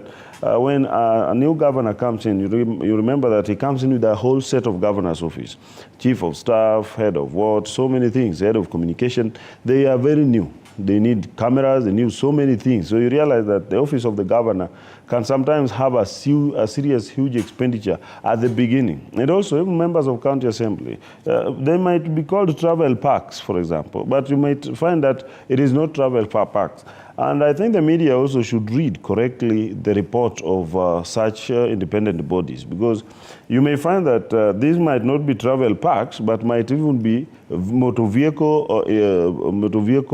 S3: when a new governor comes in, you remember that he comes in with a whole set of governor's office. Chief of staff, head of what, so many things, head of communication. They are very new. They need cameras, they need so many things. So you realize that the office of the governor can sometimes have a serious, huge expenditure at the beginning. And also, even members of county assembly, they might be called travel packs, for example, but you might find that it is not travel packs. And I think the media also should read correctly the report of such independent bodies, because you may find that these might not be travel packs, but might even be motor vehicle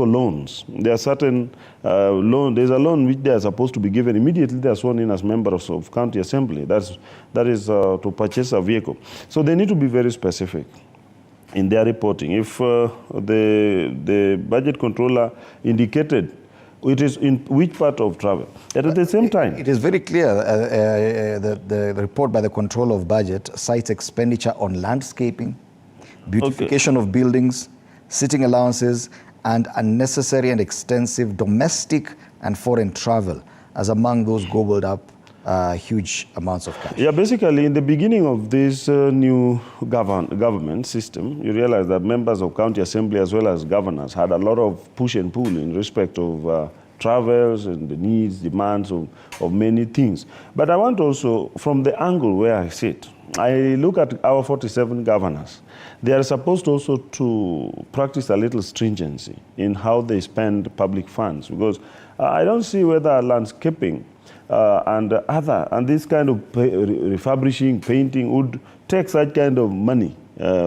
S3: loans. There are certain there's a loan which they are supposed to be given immediately they are sworn in as members of county assembly. That is to purchase a vehicle. So they need to be very specific in their reporting. If the budget controller indicated it is in which part of travel. And at the same time,
S1: it is very clear the report by the Controller of Budget cites expenditure on landscaping, beautification of buildings, sitting allowances, and unnecessary and extensive domestic and foreign travel as among those gobbled up huge amounts of cash.
S3: Yeah, basically, in the beginning of this new government system, you realize that members of county assembly as well as governors had a lot of push and pull in respect of travels and the needs, demands of many things. But I want also, from the angle where I sit, I look at our 47 governors. They are supposed also to practice a little stringency in how they spend public funds, because I don't see whether landscaping and this kind of refurbishing, painting would take such kind of money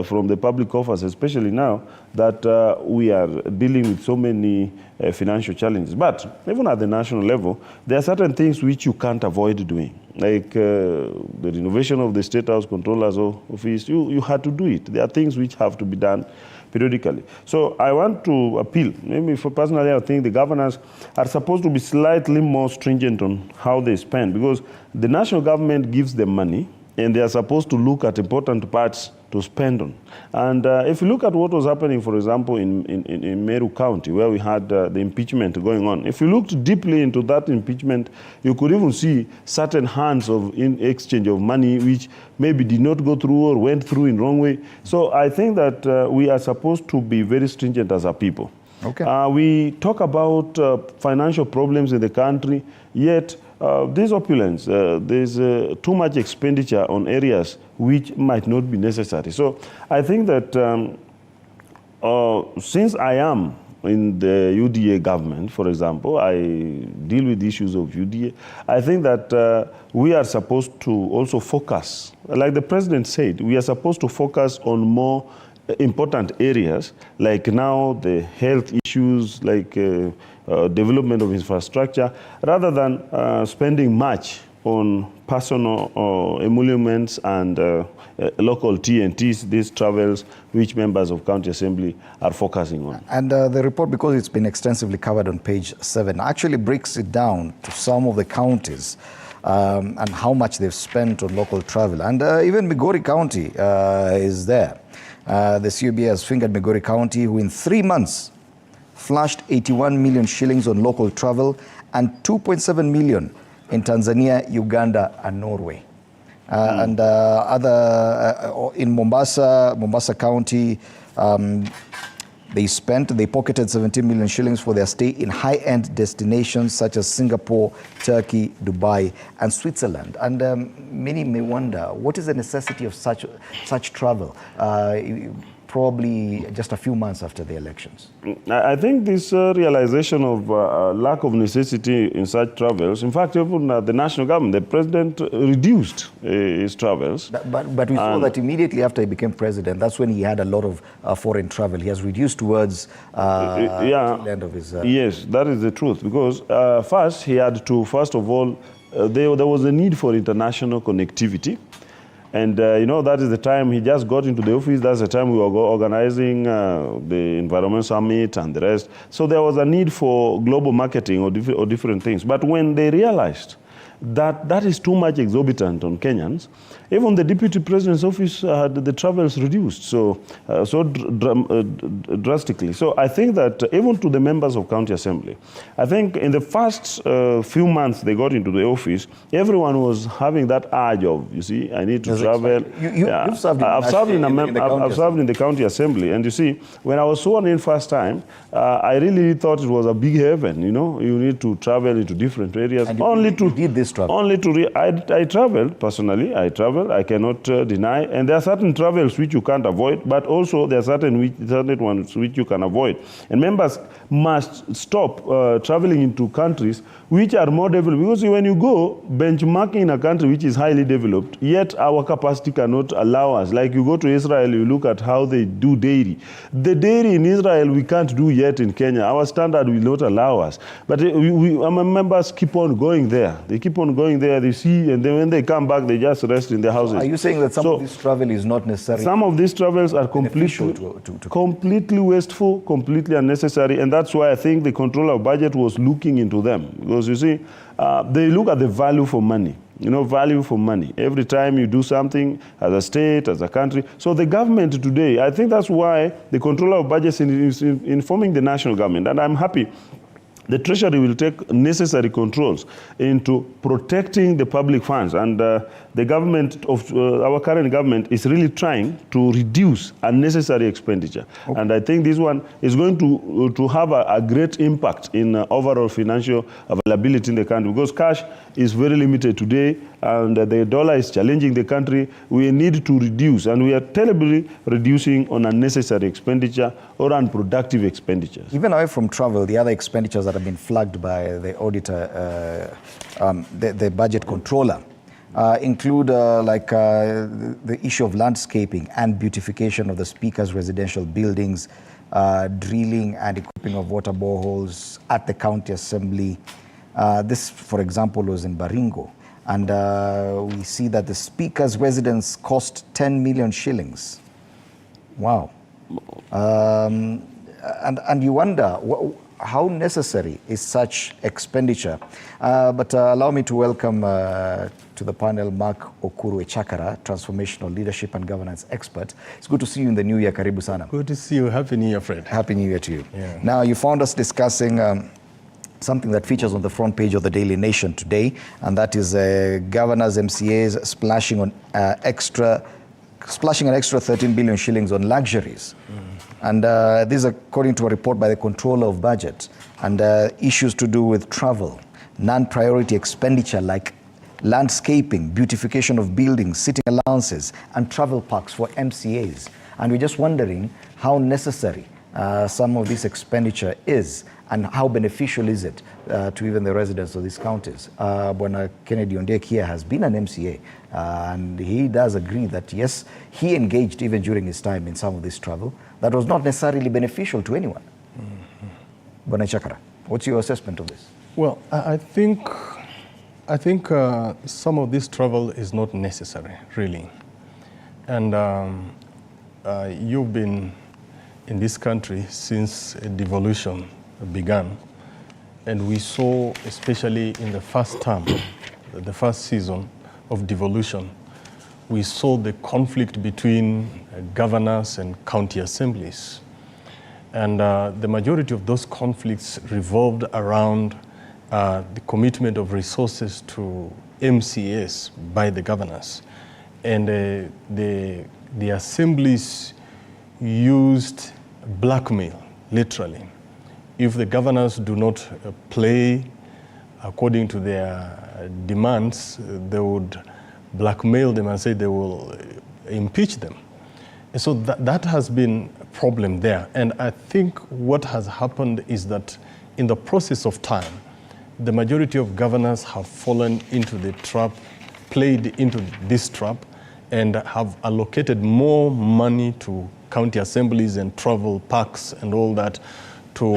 S3: from the public coffers, especially now that we are dealing with so many financial challenges. But even at the national level, there are certain things which you can't avoid doing. Like the renovation of the State House Controller's Office, you had to do it. There are things which have to be done periodically. So I want to appeal, maybe for personally, I think the governors are supposed to be slightly more stringent on how they spend, because the national government gives them money and they are supposed to look at important parts to spend on. And if you look at what was happening, for example, in Meru County, where we had the impeachment going on, if you looked deeply into that impeachment, you could even see certain hands of exchange of money which maybe did not go through or went through in wrong way. So I think that we are supposed to be very stringent as a people.
S1: Okay.
S3: We talk about financial problems in the country, yet there's opulence, there's too much expenditure on areas which might not be necessary. So I think that since I am in the UDA government, for example, I deal with issues of UDA, I think that we are supposed to also focus, like the president said, we are supposed to focus on more important areas, like now the health issues, like development of infrastructure, rather than spending much on personal emoluments and local TNTs, these travels which members of County Assembly are focusing on.
S1: And the report, because it's been extensively covered on page 7, actually breaks it down to some of the counties and how much they've spent on local travel. And even Migori County is there. The CUB has fingered Migori County, who in 3 months flushed 81 million shillings on local travel and 2.7 million in Tanzania, Uganda, and Norway. And in Mombasa County, they pocketed 17 million shillings for their stay in high-end destinations such as Singapore, Turkey, Dubai, and Switzerland. And many may wonder, what is the necessity of such travel, probably just a few months after the elections?
S3: I think this realization of lack of necessity in such travels, in fact, even the national government, the president reduced his travels.
S1: But we saw that immediately after he became president, that's when he had a lot of foreign travel. He has reduced towards the end of his...
S3: Yes, that is the truth, because first he had to, first of all, there was a need for international connectivity. And, that is the time he just got into the office. That's the time we were organizing the Environment Summit and the rest. So there was a need for global marketing or different things. But when they realized that is too much exorbitant on Kenyans, even the Deputy President's office had the travels reduced drastically. So I think that even to the members of County Assembly, I think in the first few months they got into the office, everyone was having that urge of, you see, I need to travel.
S1: You've served
S3: I've served in the County Assembly, and you see, when I was sworn in first time, I really thought it was a big heaven, you need to travel into different areas.
S1: And you did this travel?
S3: I traveled, personally, I cannot deny, and there are certain travels which you can't avoid, but also there are certain ones which you can avoid. And members must stop traveling into countries which are more developed, because when you go benchmarking in a country which is highly developed, yet our capacity cannot allow us. Like you go to Israel, you look at how they do dairy. The dairy in Israel we can't do yet in Kenya. Our standard will not allow us. But our members keep on going there. They keep on going there, they see, and then when they come back, they just rest in their houses.
S1: Are you saying that some of this travel is not necessary?
S3: Some of these travels are completely wasteful, completely unnecessary, and that's why I think the controller of budget was looking into them. Because you see, they look at the value for money. Value for money. Every time you do something as a state, as a country. So the government today, I think that's why the controller of budget is informing the national government, and I'm happy the Treasury will take necessary controls into protecting the public funds. And the government of our current government is really trying to reduce unnecessary expenditure. Okay. And I think this one is going to have a great impact in overall financial availability in the country, because cash is very limited today, and the dollar is challenging the country. We need to reduce, and we are terribly reducing on unnecessary expenditure or unproductive expenditures.
S1: Even away from travel, the other expenditures that have been flagged by the auditor, the budget controller, include the issue of landscaping and beautification of the Speaker's residential buildings, drilling and equipping of water boreholes at the county assembly. This, for example, was in Baringo. And we see that the speaker's residence cost 10 million shillings. Wow. And you wonder, how necessary is such expenditure? But allow me to welcome to the panel Mark Okuru-Echakara, Transformational Leadership and Governance Expert. It's good to see you in the new year. Karibu sana.
S4: Good to see you. Happy New Year, Fred.
S1: Happy New Year to you.
S4: Yeah.
S1: Now, you found us discussing something that features on the front page of the Daily Nation today, and that is governors, MCAs splashing an extra 13 billion shillings on luxuries. And this is according to a report by the Controller of Budget, and issues to do with travel, non-priority expenditure like landscaping, beautification of buildings, sitting allowances, and travel parks for MCAs. And we're just wondering how necessary some of this expenditure is, and how beneficial is it to even the residents of these counties. Bwana Kennedy Ondek here has been an MCA, and he does agree that yes, he engaged even during his time in some of this travel that was not necessarily beneficial to anyone. Bwana Echakara, what's your assessment of this?
S4: Well, I think some of this travel is not necessary, really. And you've been in this country since devolution began, and we saw, especially in the first term, the first season of devolution, we saw the conflict between governors and county assemblies. And the majority of those conflicts revolved around the commitment of resources to MCAs by the governors. And the assemblies used blackmail, literally. If the governors do not play according to their demands, they would blackmail them and say they will impeach them. And so that has been a problem there. And I think what has happened is that in the process of time, the majority of governors have fallen into the trap, played into this trap, and have allocated more money to county assemblies and travel parks and all that to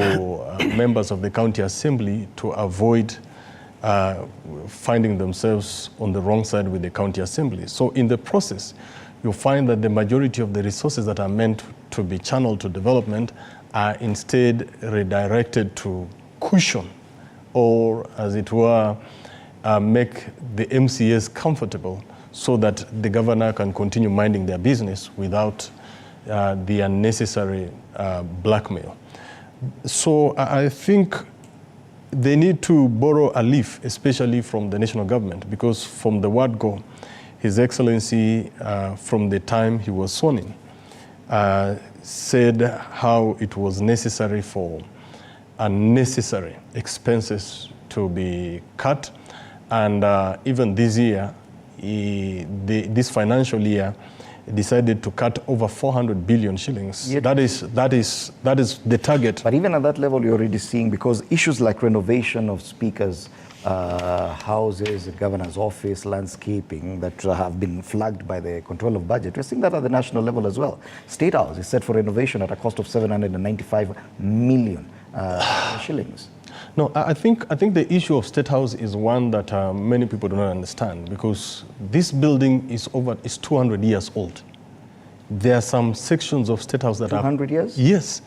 S4: members of the county assembly to avoid finding themselves on the wrong side with the county assembly. So in the process, you'll find that the majority of the resources that are meant to be channeled to development are instead redirected to cushion, or as it were, make the MCAs comfortable so that the governor can continue minding their business without the unnecessary blackmail. So I think they need to borrow a leaf, especially from the national government, because from the word go, His Excellency, from the time he was sworn in, said how it was necessary for unnecessary expenses to be cut. And even this year, this financial year, decided to cut over 400 billion shillings.
S1: Yet,
S4: that is the target.
S1: But even at that level, you're already seeing, because issues like renovation of speakers' houses, the governor's office, landscaping that have been flagged by the Control of Budget, we're seeing that at the national level as well. State House is set for renovation at a cost of 795 million shillings.
S4: No, I think the issue of State House is one that many people do not understand, because this building is 200 years old. There are some sections of State House that
S1: 200 years?
S4: Yes.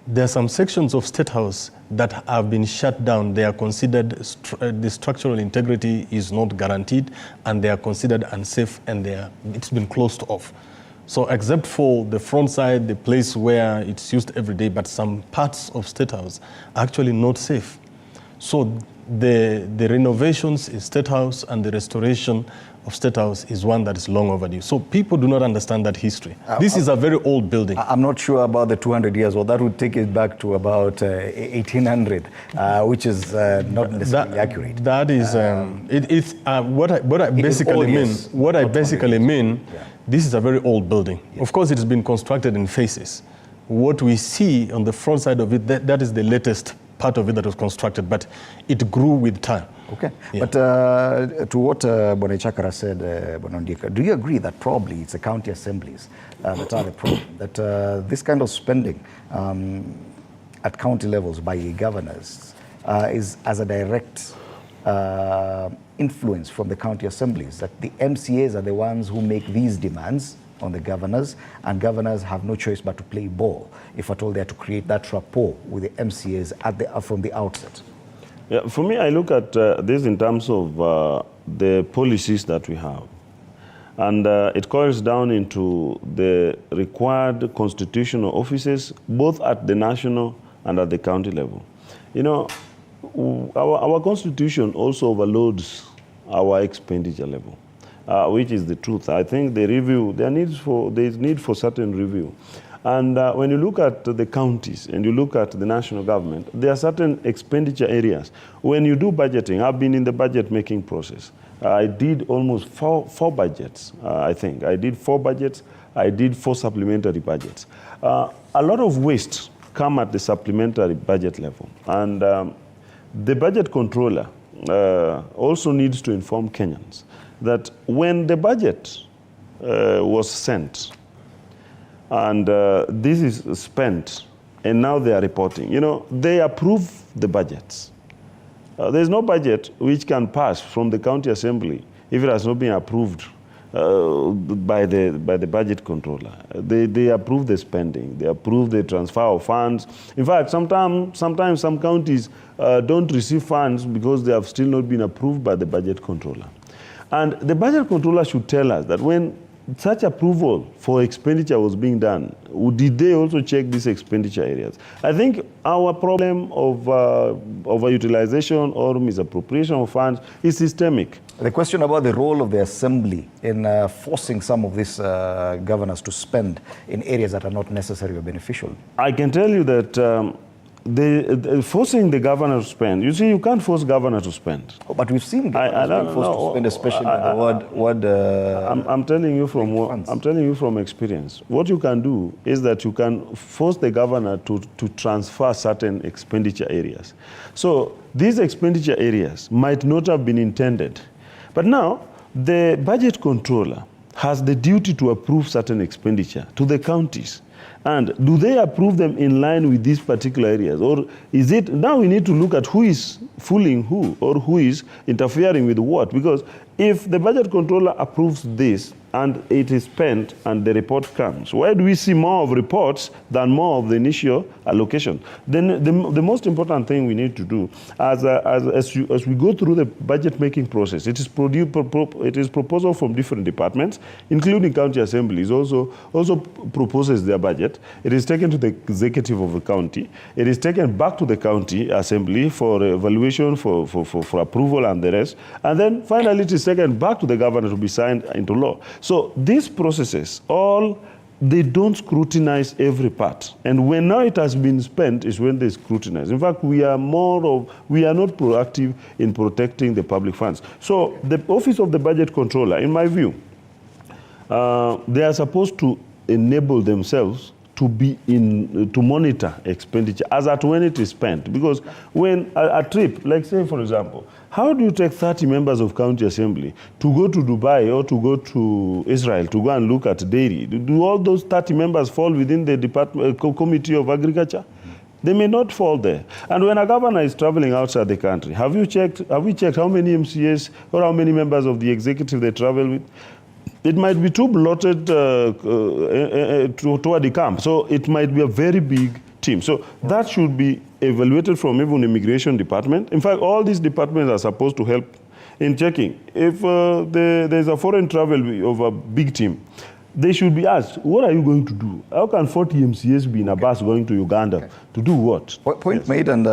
S4: There are some sections of State House that have been shut down. They are considered, the structural integrity is not guaranteed, and they are considered unsafe, and it's been closed off. So except for the front side, the place where it's used every day, but some parts of State House are actually not safe. So the renovations in State House and the restoration of State House is one that is long overdue. So people do not understand that history. This is a very old building.
S1: I'm not sure about the 200 years, or that would take it back to about 1800, which is not necessarily accurate.
S4: That is, what I basically mean. What I basically mean. This is a very old building. Yeah. Of course, it has been constructed in phases. What we see on the front side of it, that is the latest part of it that was constructed, but it grew with time.
S1: Okay.
S4: Yeah.
S1: But to what Bwana Chakara said, Bwana Ndika, do you agree that probably it's the county assemblies that are the problem? That this kind of spending at county levels by governors is as a direct influence from the county assemblies, that the MCAs are the ones who make these demands on the governors, and governors have no choice but to play ball if at all they are to create that rapport with the MCAs from the outset?
S3: Yeah, for me, I look at this in terms of the policies that we have. And it coils down into the required constitutional offices, both at the national and at the county level. You know, our constitution also overloads our expenditure level, which is the truth. I think the review, there is need for certain review. And when you look at the counties and you look at the national government, there are certain expenditure areas. When you do budgeting, I've been in the budget making process. I did almost four budgets, I think. I did 4 budgets. I did 4 supplementary budgets. A lot of waste come at the supplementary budget level. And the budget controller also needs to inform Kenyans that when the budget was sent, and this is spent, and now they are reporting. You know, they approve the budgets. There's no budget which can pass from the county assembly if it has not been approved by the budget controller. They approve the spending. They approve the transfer of funds. In fact, sometimes some counties don't receive funds because they have still not been approved by the budget controller. And the budget controller should tell us that when such approval for expenditure was being done, did they also check these expenditure areas? I think our problem of overutilization or misappropriation of funds is systemic.
S1: The question about the role of the assembly in forcing some of these governors to spend in areas that are not necessary or beneficial.
S3: I can tell you that forcing the governor to spend, you see, you can't force governor to spend.
S1: Oh, but we've seen governors being forced to spend, especially on the word.
S3: I'm telling you from experience. What you can do is that you can force the governor to transfer certain expenditure areas. So these expenditure areas might not have been intended, but now the budget controller has the duty to approve certain expenditure to the counties. And do they approve them in line with these particular areas? Or is it, now we need to look at who is fooling who or who is interfering with what? Because if the budget controller approves this and it is spent and the report comes, why do we see more of reports than more of the initial allocation? Then the most important thing we need to do as we go through the budget making process, it is proposal from different departments, including county assemblies also proposes their budget. It is taken to the executive of the county. It is taken back to the county assembly for evaluation, for approval and the rest. And then finally it is taken back to the governor to be signed into law. So these processes, they don't scrutinize every part. And when now it has been spent is when they scrutinize. In fact, we are not proactive in protecting the public funds. So the Office of the Budget Controller, in my view, they are supposed to enable themselves to monitor expenditure as at when it is spent. Because when a trip, like say for example, how do you take 30 members of county assembly to go to Dubai or to go to Israel to go and look at dairy? Do all those 30 members fall within the Committee of Agriculture? They may not fall there. And when a governor is traveling outside the country, have we checked how many MCAs or how many members of the executive they travel with? It might be too blotted toward the camp. So it might be a very big team. So that should be evaluated from even immigration department. In fact, all these departments are supposed to help in checking. If there's a foreign travel of a big team, they should be asked, what are you going to do? How can 40 MCAs be in a bus going to Uganda to do what?
S1: Point made, and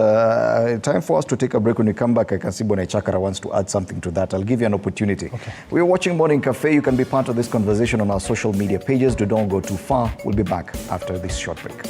S1: time for us to take a break. When we come back, I can see Bwana Chakara wants to add something to that. I'll give you an opportunity. Okay. We're watching Morning Cafe. You can be part of this conversation on our social media pages. Don't go too far. We'll be back after this short break.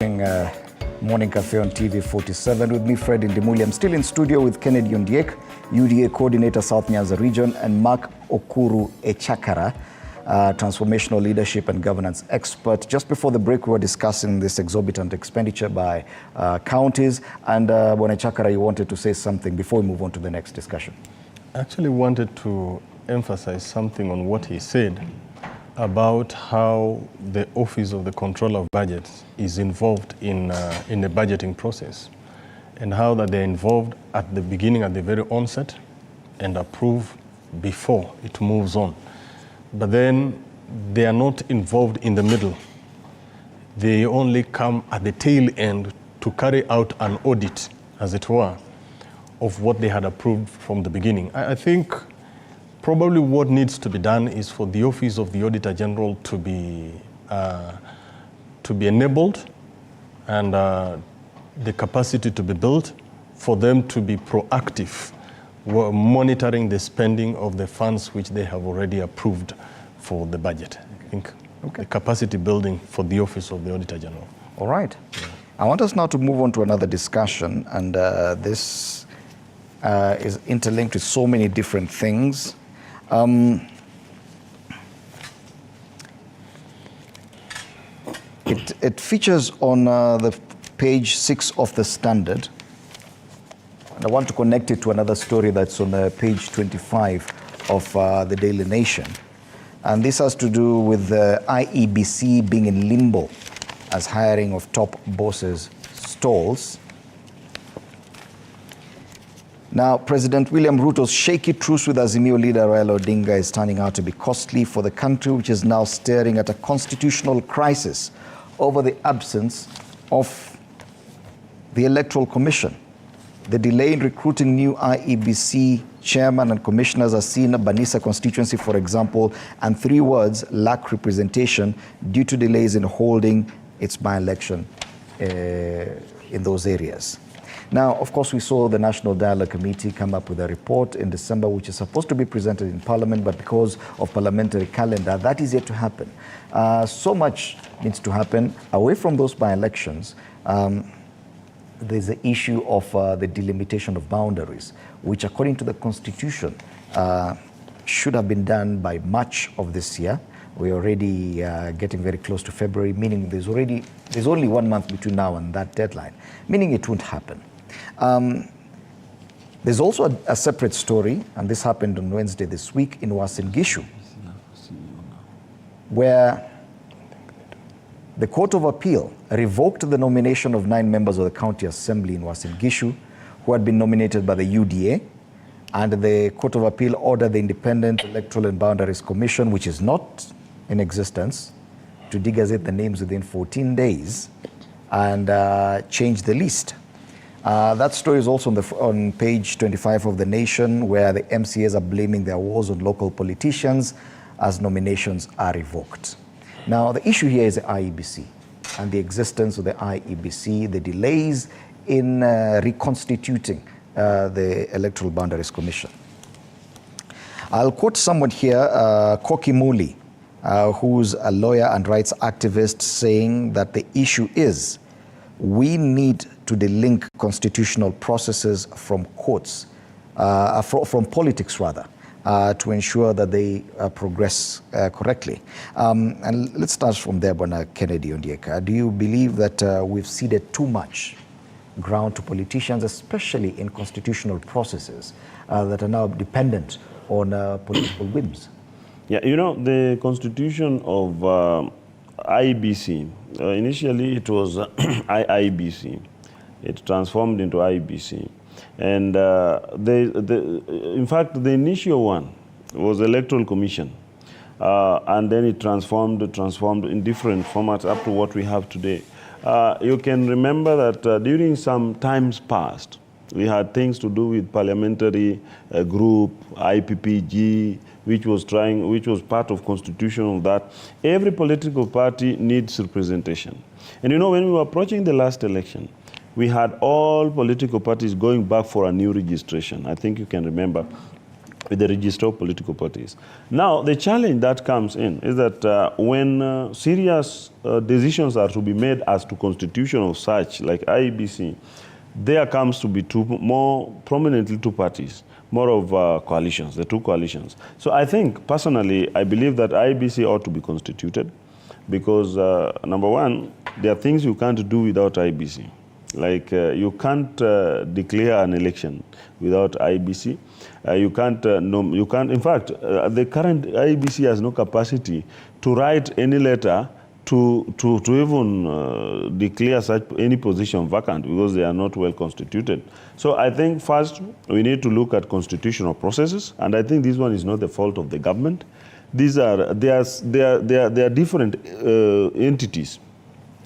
S1: Morning Cafe on TV 47 with me, Fred Indimuli. I'm still in studio with Kennedy Ondiek, UDA Coordinator South Nyanza Region, and Mark Okuru Echakara, Transformational Leadership and Governance Expert. Just before the break, we were discussing this exorbitant expenditure by counties. And Bwana Echakara, you wanted to say something before we move on to the next discussion.
S4: I actually wanted to emphasize something on what he said about how the Office of the Controller of Budgets is involved in the budgeting process, and how that they're involved at the beginning, at the very onset, and approve before it moves on. But then they are not involved in the middle. They only come at the tail end to carry out an audit, as it were, of what they had approved from the beginning. I think probably what needs to be done is for the Office of the Auditor General to be enabled, and the capacity to be built for them to be proactive, monitoring the spending of the funds which they have already approved for the budget. I think the capacity building for the Office of the Auditor General.
S1: All right. Yeah. I want us now to move on to another discussion, and this is interlinked with so many different things. It features on the page 6 of the Standard, and I want to connect it to another story that's on page 25 of the Daily Nation. And this has to do with the IEBC being in limbo as hiring of top bosses stalls. Now, President William Ruto's shaky truce with Azimio leader Raila Odinga is turning out to be costly for the country, which is now staring at a constitutional crisis over the absence of the Electoral Commission. The delay in recruiting new IEBC chairman and commissioners has seen Banisa constituency, for example, and 3 wards lack representation due to delays in holding its by-election in those areas. Now, of course, we saw the National Dialogue Committee come up with a report in December, which is supposed to be presented in Parliament, but because of parliamentary calendar, that is yet to happen. So much needs to happen. Away from those by-elections, there's the issue of the delimitation of boundaries, which according to the Constitution should have been done by March of this year. We're already getting very close to February, meaning there's only 1 month between now and that deadline, meaning it won't happen. There's also a separate story, and this happened on Wednesday this week in Uasin Gishu, where the Court of Appeal revoked the nomination of 9 members of the County Assembly in Uasin Gishu who had been nominated by the UDA, and the Court of Appeal ordered the Independent Electoral and Boundaries Commission, which is not in existence, to degazette the names within 14 days and change the list. That story is also on page 25 of The Nation, where the MCAs are blaming their wars on local politicians as nominations are revoked. Now, the issue here is the IEBC and the existence of the IEBC, the delays in reconstituting the Electoral Boundaries Commission. I'll quote someone here, Koki Muli, who's a lawyer and rights activist, saying that the issue is we need to delink constitutional processes from courts, from politics rather, to ensure that they progress correctly. And let's start from there, Bwana Kennedy Ondiek. Do you believe that we've ceded too much ground to politicians, especially in constitutional processes that are now dependent on political whims?
S3: Yeah, you know, the constitution of IEBC, initially it was IIBC. It transformed into IEBC. And in fact, the initial one was Electoral Commission. And then it transformed in different formats up to what we have today. You can remember that during some times past, we had things to do with parliamentary group, IPPG, which was part of constitution of that. Every political party needs representation. And you know, when we were approaching the last election, we had all political parties going back for a new registration. I think you can remember. with the register of political parties. Now, the challenge that comes in is that when serious decisions are to be made as to constitutional such, like IEBC, there comes to be more prominently two parties, more of coalitions, the two coalitions. So I think, personally, I believe that IEBC ought to be constituted because, number one, there are things you can't do without IEBC. Like you can't declare an election without IEBC. You can't, in fact, the current IEBC has no capacity to write any letter to even declare any position vacant because they are not well constituted. So I think first we need to look at constitutional processes, and I think this one is not the fault of the government. They are different entities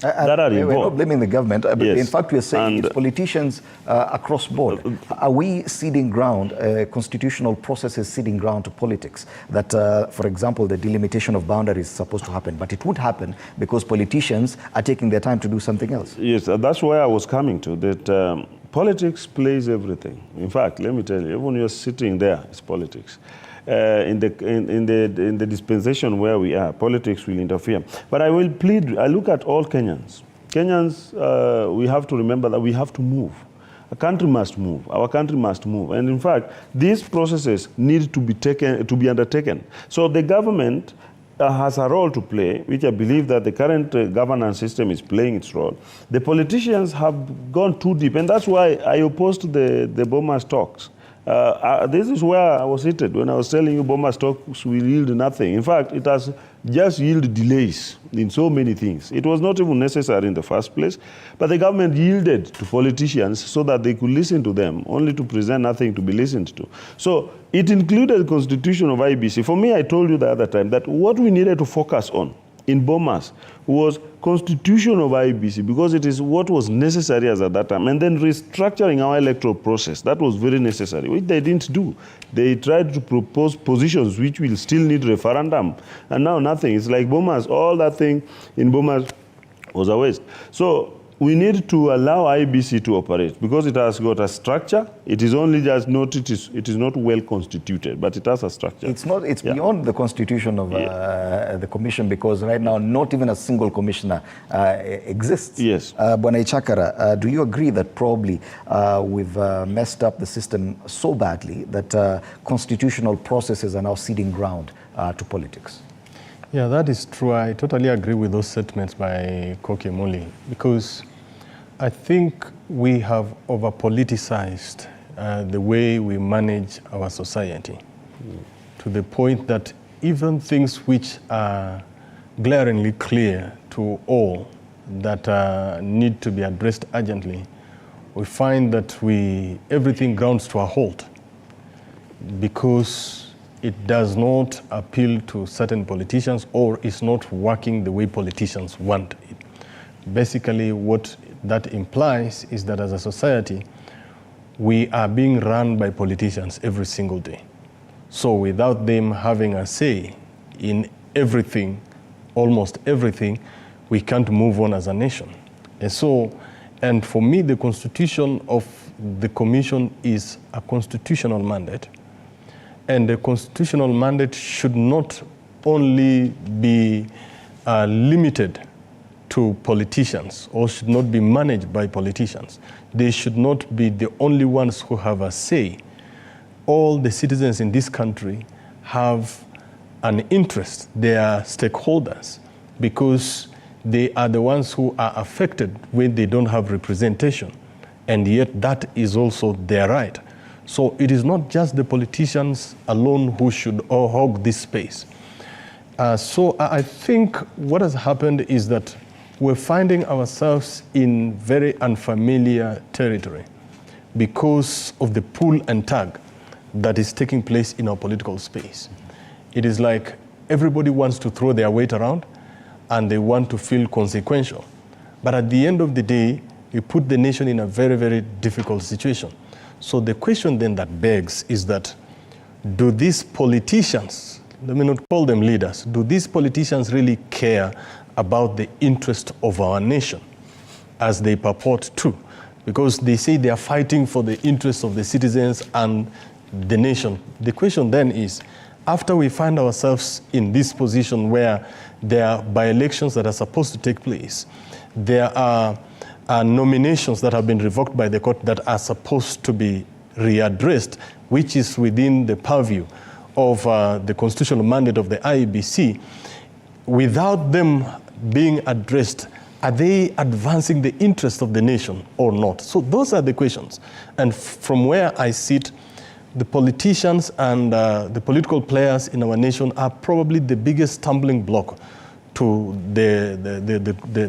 S3: that are involved.
S1: We're not blaming the government, but
S3: yes.
S1: in fact we're saying it's politicians across board. Are we ceding ground, constitutional processes ceding ground to politics? That, for example, the delimitation of boundaries is supposed to happen, but it would happen because politicians are taking their time to do something else. Yes,
S3: that's where I was coming to, that politics plays everything. In fact, let me tell you, even you're sitting there, it's politics. In the dispensation where we are, politics will interfere. But I will plead, I look at all Kenyans. We have to remember that we have to move. A country must move. Our country must move. And in fact, these processes need to be undertaken. So the government has a role to play, which I believe that the current governance system is playing its role. The politicians have gone too deep, and that's why I opposed the BOMA's talks. This is where I was seated when I was telling you BOMA's talks will yield nothing. In fact, it has just yielded delays in so many things. It was not even necessary in the first place, but the government yielded to politicians so that they could listen to them, only to present nothing to be listened to. So it included the constitution of IEBC. For me, I told you the other time that what we needed to focus on in BOMAS was constitution of IEBC, because it is what was necessary as at that time, and then restructuring our electoral process. That was very necessary, which they didn't do. They tried to propose positions which will still need referendum, and now nothing. It's like BOMAS, all that thing in BOMAS was a waste. So we need to allow IEBC to operate because it has got a structure. It is only just not, it is not well constituted, but it has a structure.
S1: It's not, it's beyond the constitution of the commission, because right now not even a single commissioner exists.
S3: Yes.
S1: Bwana Ichakara, do you agree that probably we've messed up the system so badly that constitutional processes are now ceding ground to politics?
S4: Yeah, that is true. I totally agree with those statements by Koke Muli, because I think we have over-politicized the way we manage our society to the point that even things which are glaringly clear to all that need to be addressed urgently, we find that everything grounds to a halt because it does not appeal to certain politicians or is not working the way politicians want it. Basically, what that implies is that as a society, we are being run by politicians every single day. So without them having a say in everything, almost everything, we can't move on as a nation. And for me, the constitution of the commission is a constitutional mandate. And the constitutional mandate should not only be limited to politicians or should not be managed by politicians. They should not be the only ones who have a say. All the citizens in this country have an interest. They are stakeholders because they are the ones who are affected when they don't have representation. And yet that is also their right. So it is not just the politicians alone who should hog this space. So I think what has happened is that we're finding ourselves in very unfamiliar territory because of the pull and tug that is taking place in our political space. It is like everybody wants to throw their weight around and they want to feel consequential. But at the end of the day, we put the nation in a very, very difficult situation. So the question then that begs is that, do these politicians, let me not call them leaders, do these politicians really care about the interest of our nation as they purport to? Because they say they are fighting for the interests of the citizens and the nation. The question then is, after we find ourselves in this position where there are by-elections that are supposed to take place, there are nominations that have been revoked by the court that are supposed to be readdressed, which is within the purview of the constitutional mandate of the IEBC, without them being addressed, are they advancing the interest of the nation or not? So those are the questions. And from where I sit, the politicians and the political players in our nation are probably the biggest stumbling block to the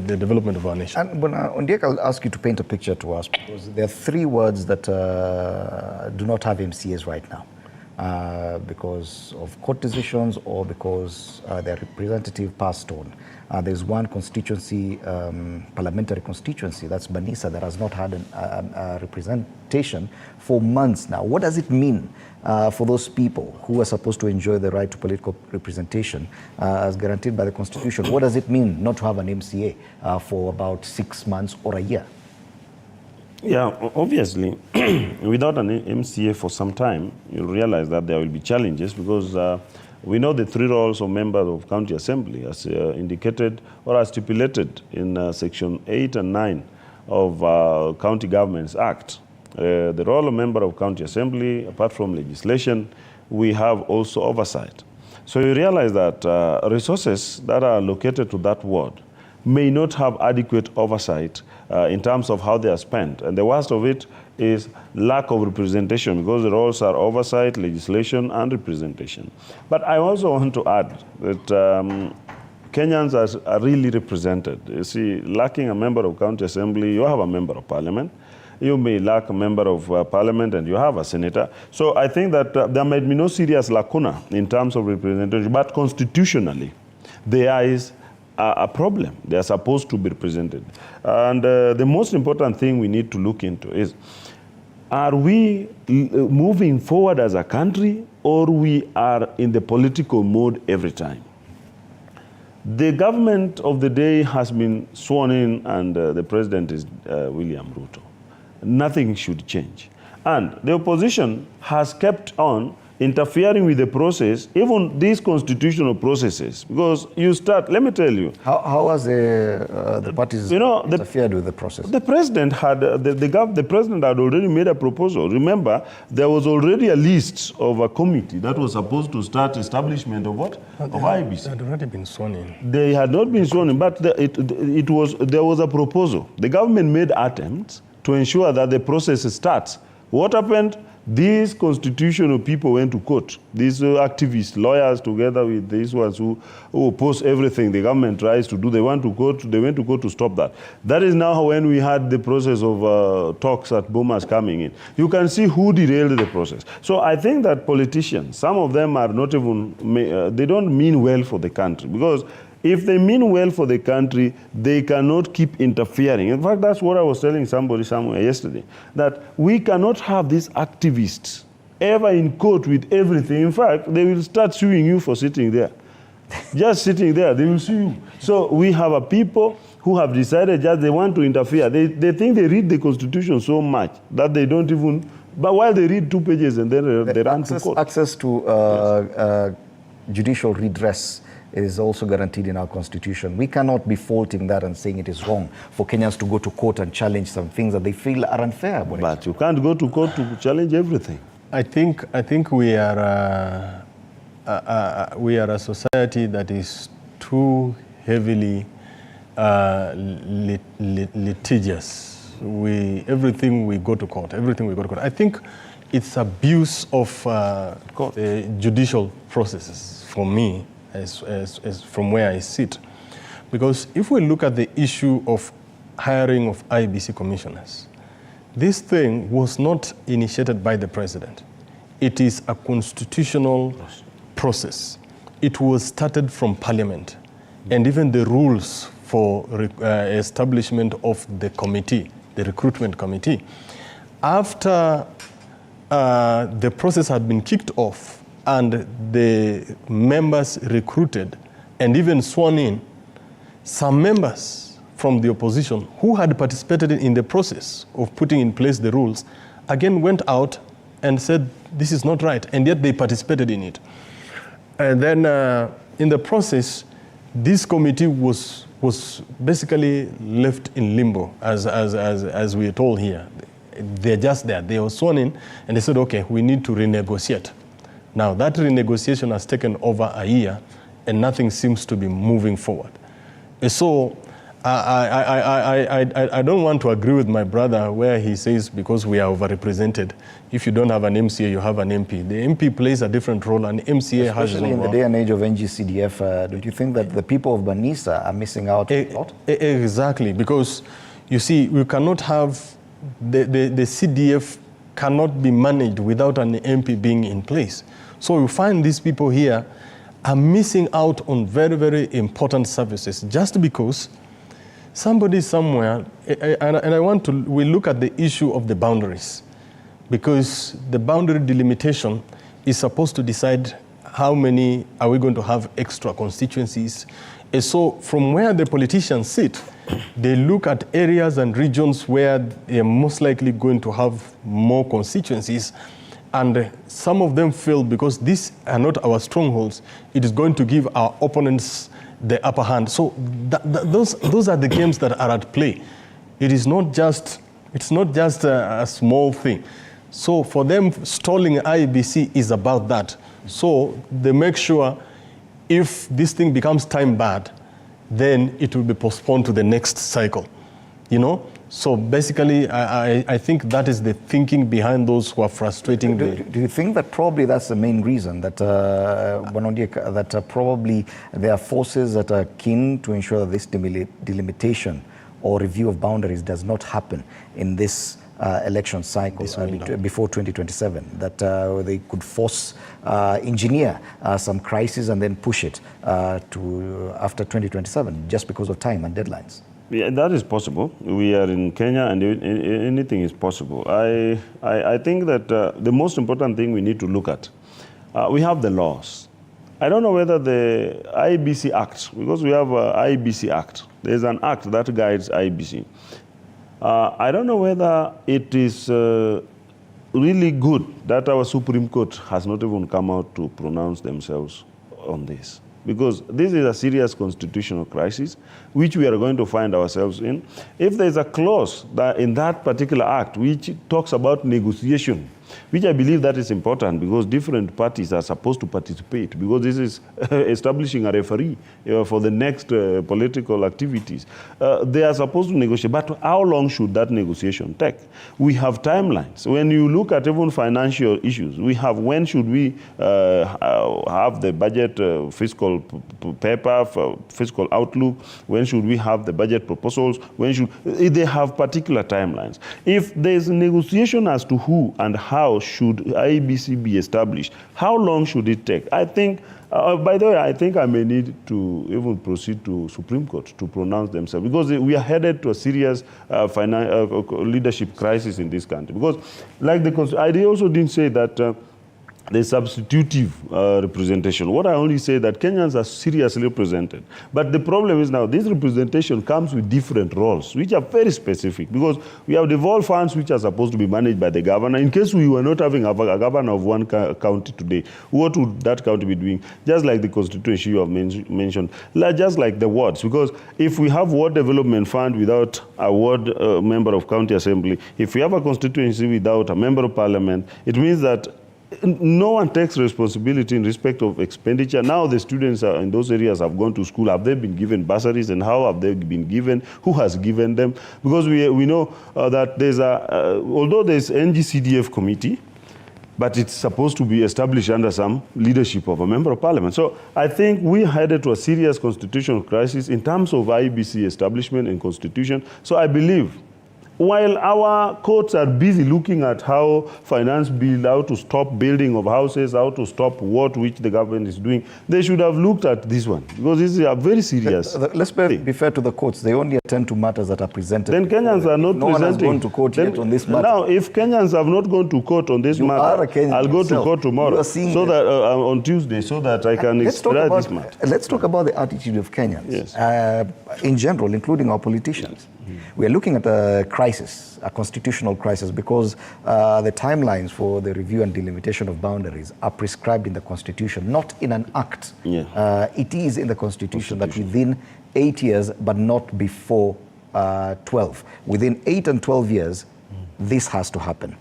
S4: development of our nation.
S1: And Ondiek, I'll ask you to paint a picture to us, because there are three words that do not have MCAs right now, because of court decisions or because their representative passed on. There's one constituency, parliamentary constituency, that's Banisa, that has not had a representation for months now. What does it mean for those people who are supposed to enjoy the right to political representation as guaranteed by the Constitution? What does it mean not to have an MCA for about 6 months or a year?
S3: Yeah, obviously, without an MCA for some time, you'll realize that there will be challenges, because we know the three roles of members of county assembly as indicated or as stipulated in section 8 and 9 of County Governments Act. The role of member of county assembly, apart from legislation, we have also oversight. So you realize that resources that are allocated to that ward may not have adequate oversight in terms of how they are spent. And the worst of it is lack of representation, because the roles are oversight, legislation, and representation. But I also want to add that Kenyans are really represented. You see, lacking a member of county assembly, you have a member of parliament. You may lack a member of parliament and you have a senator. So I think that there might be no serious lacuna in terms of representation, but constitutionally, there is a problem. They are supposed to be represented. And the most important thing we need to look into is, are we moving forward as a country, or we are in the political mode every time? The government of the day has been sworn in, and the president is William Ruto. Nothing should change. And the opposition has kept on interfering with the process, even these constitutional processes, because you start, let me tell you.
S1: How has the parties interfered with the process?
S3: The president had, the president had already made a proposal. Remember, there was already a list of a committee that was supposed to start establishment of what? Of IEBC.
S4: They had already been sworn in.
S3: They had not been sworn in, but there was a proposal. The government made attempts to ensure that the process starts. What happened? These constitutional people went to court. These activists, lawyers, together with these ones who oppose everything the government tries to do, they went to court to stop that. That is now when we had the process of talks at Bomas coming in. You can see who derailed the process. So I think that politicians, some of them are not even, they don't mean well for the country, because if they mean well for the country, they cannot keep interfering. In fact, that's what I was telling somebody somewhere yesterday, that we cannot have these activists ever in court with everything. In fact, they will start suing you for sitting there. Just sitting there, they will sue you. So we have a people who have decided that they want to interfere. They think they read the Constitution so much that they don't even, but while they read 2 pages and then they run to court.
S1: Access to judicial redress is also guaranteed in our Constitution. We cannot be faulting that and saying it is wrong for Kenyans to go to court and challenge some things that they feel are unfair.
S3: But you can't go to court to challenge everything.
S4: I think we are a society that is too heavily litigious. Everything we go to court. I think it's abuse of the judicial processes for me. As from where I sit. Because if we look at the issue of hiring of IEBC commissioners, this thing was not initiated by the president. It is a constitutional process. It was started from parliament. And even the rules for establishment of the committee, the recruitment committee, after the process had been kicked off, and the members recruited and even sworn in, some members from the opposition who had participated in the process of putting in place the rules again went out and said this is not right, and yet they participated in it. And then in the process, this committee was basically left in limbo, as we are told here. They're just there. They were sworn in, and they said, okay, we need to renegotiate. Now, that renegotiation has taken over a year, and nothing seems to be moving forward. So I don't want to agree with my brother where he says because we are overrepresented, if you don't have an MCA, you have an MP. The MP plays a different role, and MCA has his own
S1: role. Especially in the
S4: role.
S1: day and age of NGCDF, don't you think that the people of Banisa are missing out a lot?
S4: Exactly, because you see, we cannot have, the CDF cannot be managed without an MP being in place. So you find these people here are missing out on very, very important services just because somebody somewhere, and we look at the issue of the boundaries, because the boundary delimitation is supposed to decide how many are we going to have extra constituencies. And so from where the politicians sit, they look at areas and regions where they are most likely going to have more constituencies, and some of them feel because these are not our strongholds, it is going to give our opponents the upper hand. So those are the games that are at play. It's not just a small thing. So for them, stalling IEBC is about that. So they make sure if this thing becomes time-barred, then it will be postponed to the next cycle, you know? So basically, I think that is the thinking behind those who are frustrating.
S1: Do you think that probably that's the main reason, that probably there are forces that are keen to ensure that this delimitation or review of boundaries does not happen in this election cycle before 2027, that they could engineer some crisis and then push it to after 2027 just because of time and deadlines?
S3: Yeah, that is possible. We are in Kenya, and anything is possible. I think that the most important thing we need to look at, we have the laws. I don't know whether the IEBC Act, because we have an IEBC Act, there's an act that guides IEBC. I don't know whether it is really good that our Supreme Court has not even come out to pronounce themselves on this, because this is a serious constitutional crisis which we are going to find ourselves in. If there's a clause that in that particular act which talks about negotiation, which I believe that is important because different parties are supposed to participate, because this is establishing a referee for the next political activities. They are supposed to negotiate, but how long should that negotiation take? We have timelines. When you look at even financial issues, we have when should we have the budget fiscal paper, fiscal outlook, when should we have the budget proposals, when should they have particular timelines. If there's a negotiation as to who and how should IEBC be established, how long should it take? I think, by the way, I think I may need to even proceed to Supreme Court to pronounce themselves, because we are headed to a serious leadership crisis in this country. Because, like I also didn't say that the substitutive representation. What I only say that Kenyans are seriously represented. But the problem is now this representation comes with different roles, which are very specific, because we have devolved funds which are supposed to be managed by the governor. In case we were not having a governor of one county today, what would that county be doing? Just like the constituency you have mentioned, just like the wards. Because if we have ward development fund without a ward member of county assembly, if we have a constituency without a member of parliament, it means that no one takes responsibility in respect of expenditure. Now the students in those areas have gone to school. Have they been given bursaries, and how have they been given? Who has given them? Because we know that there's although there's NGCDF committee, but it's supposed to be established under some leadership of a member of parliament. So I think we headed to a serious constitutional crisis in terms of IEBC establishment and constitution. So I believe, while our courts are busy looking at how finance bill, how to stop building of houses, how to stop which the government is doing, they should have looked at this one, because this is a very serious
S1: Let's be fair to the courts. They only attend to matters that are presented.
S3: Then Kenyans are not
S1: no
S3: presenting.
S1: one has gone to court yet on this matter.
S3: Now, if Kenyans have not gone to court on this matter, I'll go to court tomorrow, so that on Tuesday, so that I can expedite this matter.
S1: Let's talk about the attitude of Kenyans,
S3: yes,
S1: in general, including our politicians. We are looking at a crisis crisis, a constitutional crisis, because the timelines for the review and delimitation of boundaries are prescribed in the Constitution, not in an act.
S3: Yeah.
S1: It is in the Constitution that within 8 years, but not before 12. Within 8 and 12 years, this has to happen.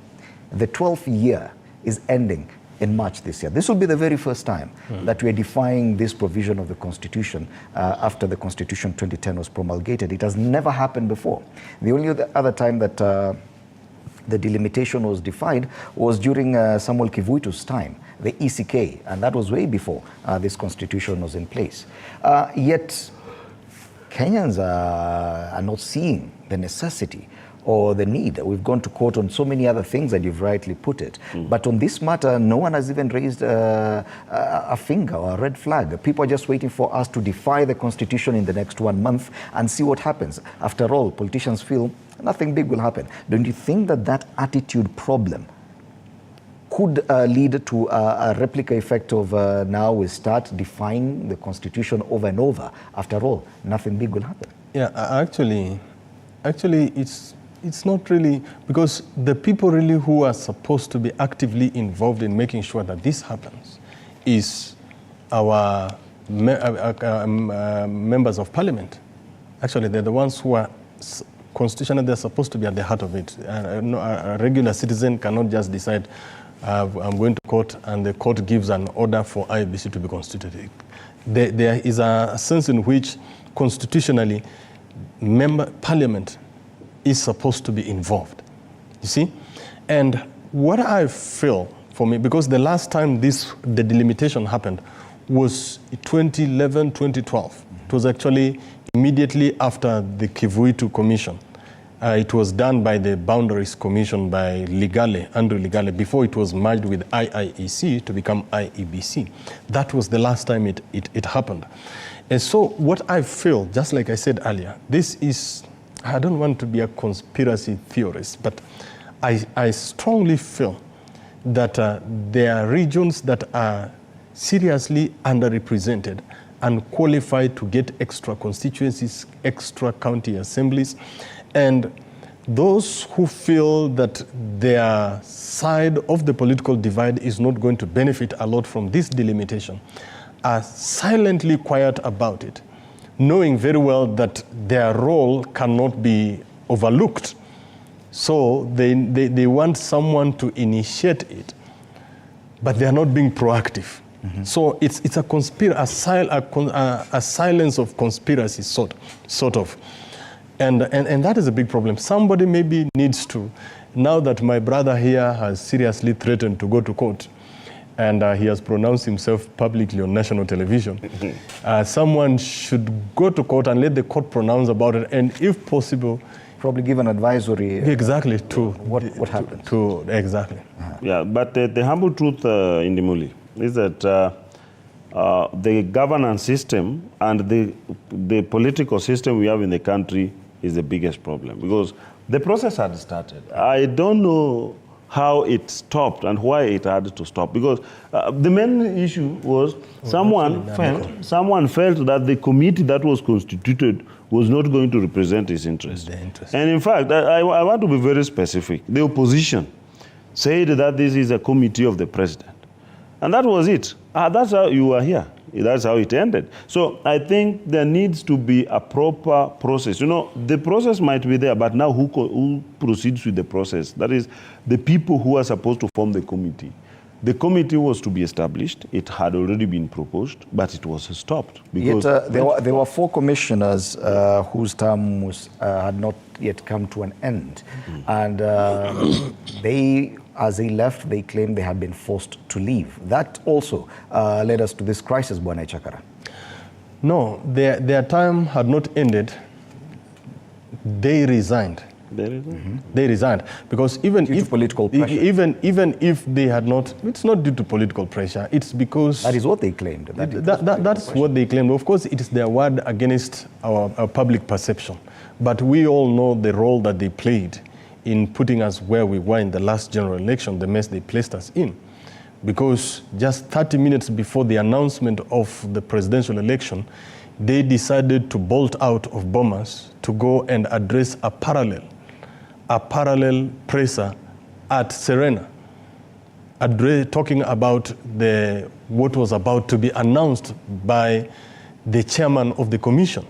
S1: The 12th year is ending in March this year. This will be the very first time that we are defying this provision of the Constitution after the Constitution 2010 was promulgated. It has never happened before. The only other time that the delimitation was defied was during Samuel Kivuitu's time, the ECK, and that was way before this Constitution was in place. Yet Kenyans are not seeing the necessity or the need. We've gone to court on so many other things, and you've rightly put it. But on this matter, no one has even raised a finger or a red flag. People are just waiting for us to defy the Constitution in the next 1 month and see what happens. After all, politicians feel nothing big will happen. Don't you think that that attitude problem could lead to a replica effect of now we start defying the Constitution over and over? After all, nothing big will happen.
S4: Yeah, actually, it's not really, because the people really who are supposed to be actively involved in making sure that this happens is our members of parliament. Actually, they're the ones who are constitutionally, they're supposed to be at the heart of it. A regular citizen cannot just decide, I'm going to court, and the court gives an order for IEBC to be constituted. There is a sense in which constitutionally, parliament is supposed to be involved, you see? And what I feel for me, because the last time the delimitation happened was 2011, 2012. It was actually immediately after the Kivuitu Commission. It was done by the Boundaries Commission by Andrew Ligale, before it was merged with IEC to become IEBC. That was the last time it happened. And so what I feel, just like I said earlier, this is, I don't want to be a conspiracy theorist, but I strongly feel that there are regions that are seriously underrepresented and qualified to get extra constituencies, extra county assemblies. And those who feel that their side of the political divide is not going to benefit a lot from this delimitation are silently quiet about it, knowing very well that their role cannot be overlooked. So they want someone to initiate it, but they are not being proactive. So it's a silence of conspiracy sort of. And that is a big problem. Somebody maybe needs to, now that my brother here has seriously threatened to go to court, and he has pronounced himself publicly on national television, someone should go to court and let the court pronounce about it, and if possible,
S1: probably give an advisory
S4: exactly to
S1: what happened.
S4: Exactly.
S3: Yeah, but the humble truth, Indimuli, is that the governance system and the political system we have in the country is the biggest problem, because the process had started. I don't know how it stopped and why it had to stop, because the main issue was someone felt that the committee that was constituted was not going to represent his interests. And in fact, I want to be very specific. The opposition said that this is a committee of the president. And that was it. That's how you were here. That's how it ended. So I think there needs to be a proper process. You know, the process might be there, but now who proceeds with the process? That is the people who are supposed to form the committee. The committee was to be established. It had already been proposed, but it was stopped. Because
S1: yet, there were 4 commissioners whose term had not yet come to an end. And as they left, they claimed they had been forced to leave. That also led us to this crisis, Bwana Chakara.
S4: No, their time had not ended. They resigned. They resigned because even
S1: due
S4: if
S1: to political pressure.
S4: even if they had not, it's not due to political pressure. It's because
S1: that is what they claimed.
S4: That's what they claimed. Of course, it is their word against our public perception. But we all know the role that they played in putting us where we were in the last general election, the mess they placed us in. Because just 30 minutes before the announcement of the presidential election, they decided to bolt out of Bomas to go and address a parallel a parallel presser at Serena, talking about what was about to be announced by the chairman of the commission.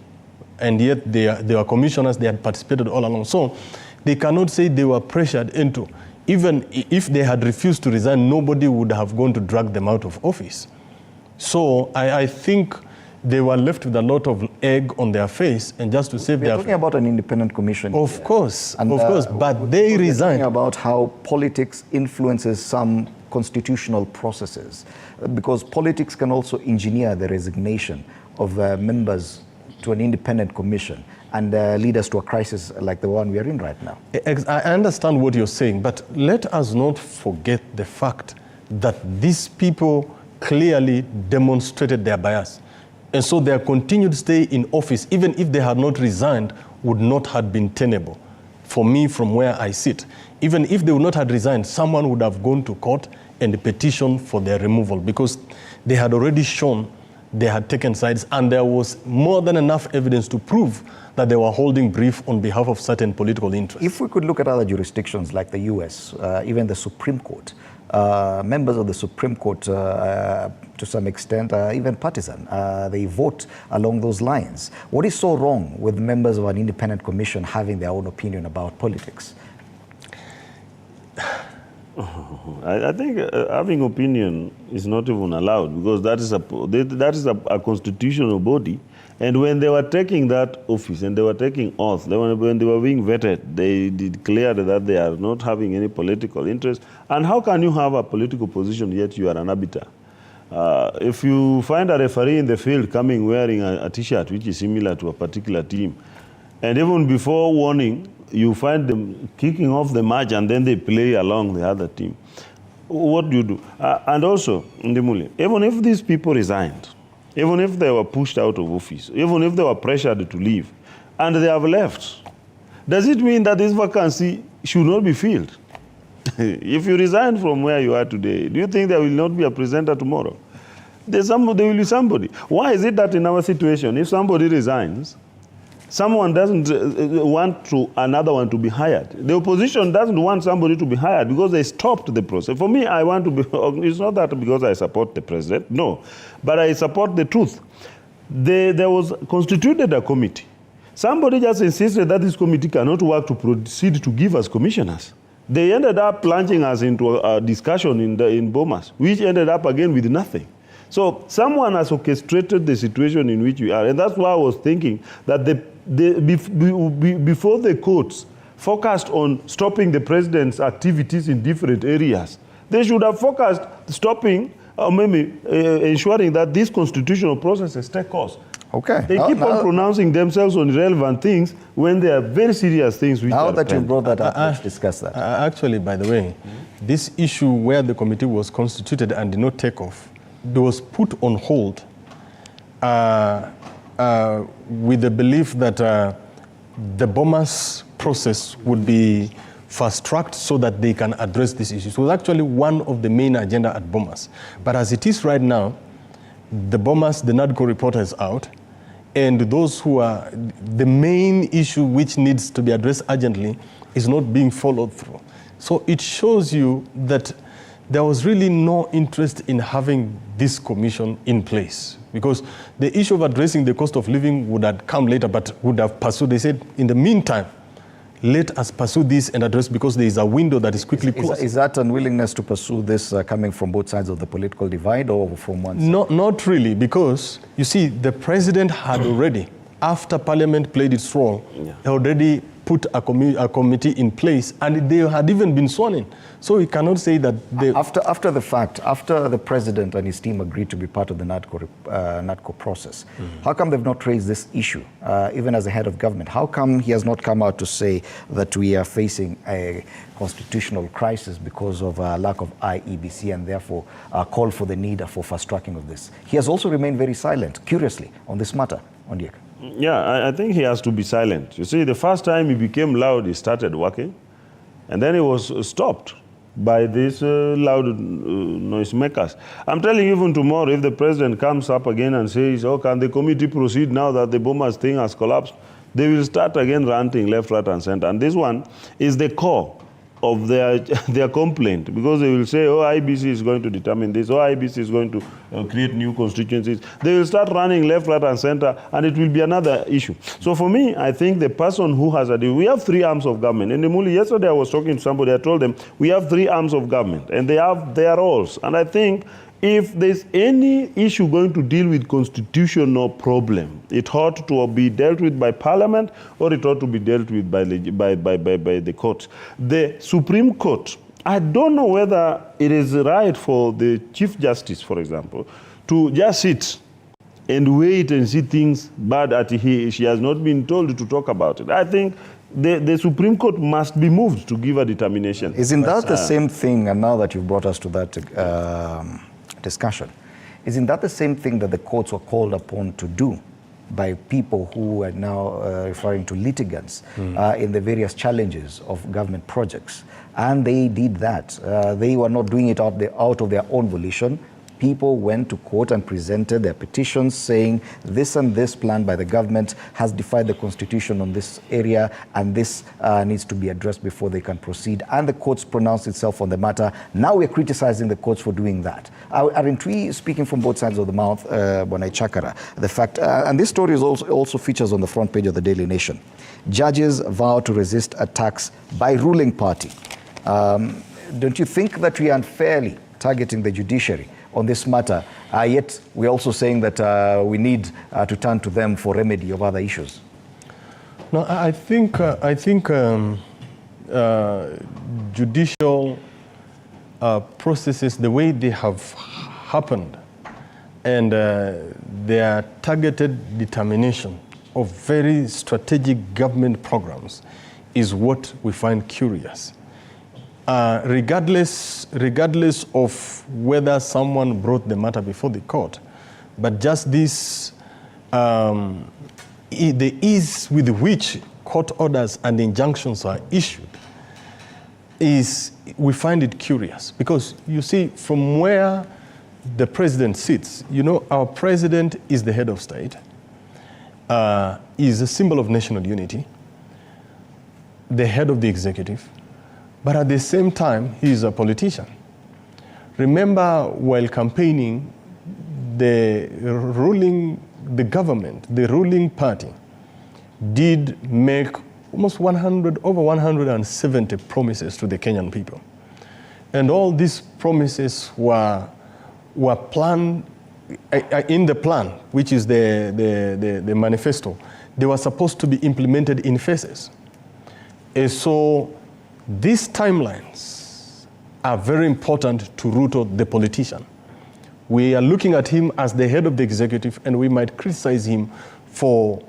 S4: And yet they were commissioners, they had participated all along. So they cannot say they were pressured into. Even if they had refused to resign, nobody would have gone to drag them out of office. So I think they were left with a lot of egg on their face, and just to save their...
S1: We're talking about an independent commission.
S4: Of course, but they resigned.
S1: Talking about how politics influences some constitutional processes, because politics can also engineer the resignation of members to an independent commission and lead us to a crisis like the one we are in right now.
S4: I understand what you're saying, but let us not forget the fact that these people clearly demonstrated their bias. And so their continued stay in office, even if they had not resigned, would not have been tenable. For me, from where I sit, even if they would not have resigned, someone would have gone to court and petitioned for their removal, because they had already shown they had taken sides, and there was more than enough evidence to prove that they were holding brief on behalf of certain political interests.
S1: If we could look at other jurisdictions like the US, even the Supreme Court, members of the Supreme Court, to some extent, even partisan, they vote along those lines. What is so wrong with members of an independent commission having their own opinion about politics?
S3: I think having opinion is not even allowed, because that is a constitutional body. And when they were taking that office and they were taking oath, when they were being vetted, they declared that they are not having any political interest. And how can you have a political position yet you are an arbiter? If you find a referee in the field coming wearing a T-shirt which is similar to a particular team, and even before warning, you find them kicking off the match and then they play along the other team, what do you do? And also, Ndimuli, even if these people resigned, even if they were pushed out of office, even if they were pressured to leave, and they have left, does it mean that this vacancy should not be filled? If you resign from where you are today, do you think there will not be a presenter tomorrow? There will be somebody. Why is it that in our situation, if somebody resigns, someone doesn't want another one to be hired? The opposition doesn't want somebody to be hired because they stopped the process. For me, I want to be, it's not that because I support the president, no, but I support the truth. There was constituted a committee. Somebody just insisted that this committee cannot work to proceed to give us commissioners. They ended up plunging us into a discussion in Bomas, which ended up again with nothing. So someone has orchestrated the situation in which we are, and that's why I was thinking that before the courts focused on stopping the president's activities in different areas, they should have focused stopping, or maybe ensuring that these constitutional processes take course.
S1: Okay.
S3: They keep on pronouncing themselves on irrelevant things when they are very serious things. Which
S1: now that you brought that up, let's discuss that.
S4: Actually, by the way, this issue where the committee was constituted and did not take off, it was put on hold with the belief that the Bomas process would be fast-tracked so that they can address this issue. It was actually one of the main agenda at Bomas. But as it is right now, the Bomas, the NADCO report is out, and those who are, the main issue which needs to be addressed urgently is not being followed through. So it shows you that there was really no interest in having this commission in place, because the issue of addressing the cost of living would have come later, but would have pursued. They said, in the meantime, let us pursue this and address, because there is a window that is quickly closed.
S1: Is that unwillingness to pursue this coming from both sides of the political divide or from one side?
S4: No, not really, because you see, the president had already, after Parliament played its role, already put a committee in place, and they had even been sworn in. So we cannot say that they...
S1: After the fact, after the president and his team agreed to be part of the NADCO process, how come they've not raised this issue, even as the head of government? How come he has not come out to say that we are facing a constitutional crisis because of a lack of IEBC and therefore call for the need for fast-tracking of this? He has also remained very silent, curiously, on this matter. Ondiek.
S3: Yeah, I think he has to be silent. You see, the first time he became loud, he started working, and then he was stopped by these loud noisemakers. I'm telling you, even tomorrow, if the president comes up again and says, oh, can the committee proceed now that the Bomas thing has collapsed? they will start again ranting left, right, and center. And this one is the core of their complaint, because they will say, oh, IEBC is going to determine this, oh, IEBC is going to create new constituencies. They will start running left, right, and center, and it will be another issue. So for me, I think the person who has we have three arms of government. In the Muli, yesterday I was talking to somebody, I told them, we have three arms of government, and they have their roles. And I think if there's any issue going to deal with constitutional problem, it ought to be dealt with by Parliament, or it ought to be dealt with by the courts. The Supreme Court, I don't know whether it is right for the Chief Justice, for example, to just sit and wait and see things bad at she has not been told to talk about it. I think the Supreme Court must be moved to give a determination.
S1: Isn't that the same thing, and now that you've brought us to that discussion, isn't that the same thing that the courts were called upon to do by people who are now referring to litigants in the various challenges of government projects? And they did that. They were not doing it out of their own volition. People went to court and presented their petitions saying this and this plan by the government has defied the constitution on this area, and this needs to be addressed before they can proceed. And the courts pronounced itself on the matter. Now we're criticizing the courts for doing that. Aren't we speaking from both sides of the mouth, Bwana Chakara? The fact, and this story is also features on the front page of the Daily Nation. Judges vow to resist attacks by ruling party. Don't you think that we are unfairly targeting the judiciary on this matter, yet we're also saying that we need to turn to them for remedy of other issues?
S4: No, I think judicial processes, the way they have happened, and their targeted determination of very strategic government programs is what we find curious. Regardless of whether someone brought the matter before the court, but just this, the ease with which court orders and injunctions are issued, we find it curious. Because you see, from where the president sits, you know, our president is the head of state, is a symbol of national unity, the head of the executive, but at the same time, he is a politician. Remember, while campaigning, the ruling party did make almost over 170 promises to the Kenyan people. And all these promises were planned in the plan, which is the manifesto. They were supposed to be implemented in phases. And so these timelines are very important to Ruto, the politician. We are looking at him as the head of the executive, and we might criticize him for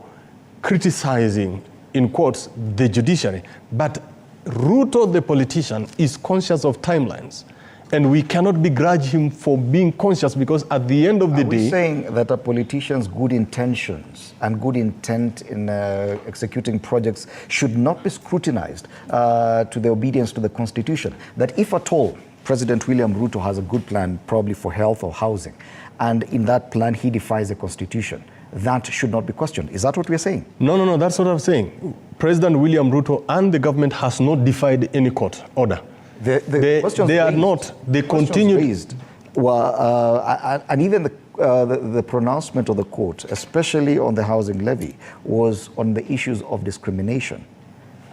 S4: criticizing, in quotes, the judiciary. But Ruto, the politician, is conscious of timelines. And we cannot begrudge him for being conscious, because at the end of the day...
S1: Are we saying that a politician's good intentions and good intent in executing projects should not be scrutinized to the obedience to the Constitution? That if at all President William Ruto has a good plan, probably for health or housing, and in that plan he defies the Constitution, that should not be questioned. Is that what we're saying?
S4: No, that's what I'm saying. President William Ruto and the government has not defied any court order. They are not. They continue.
S1: And even the pronouncement of the court, especially on the housing levy, was on the issues of discrimination.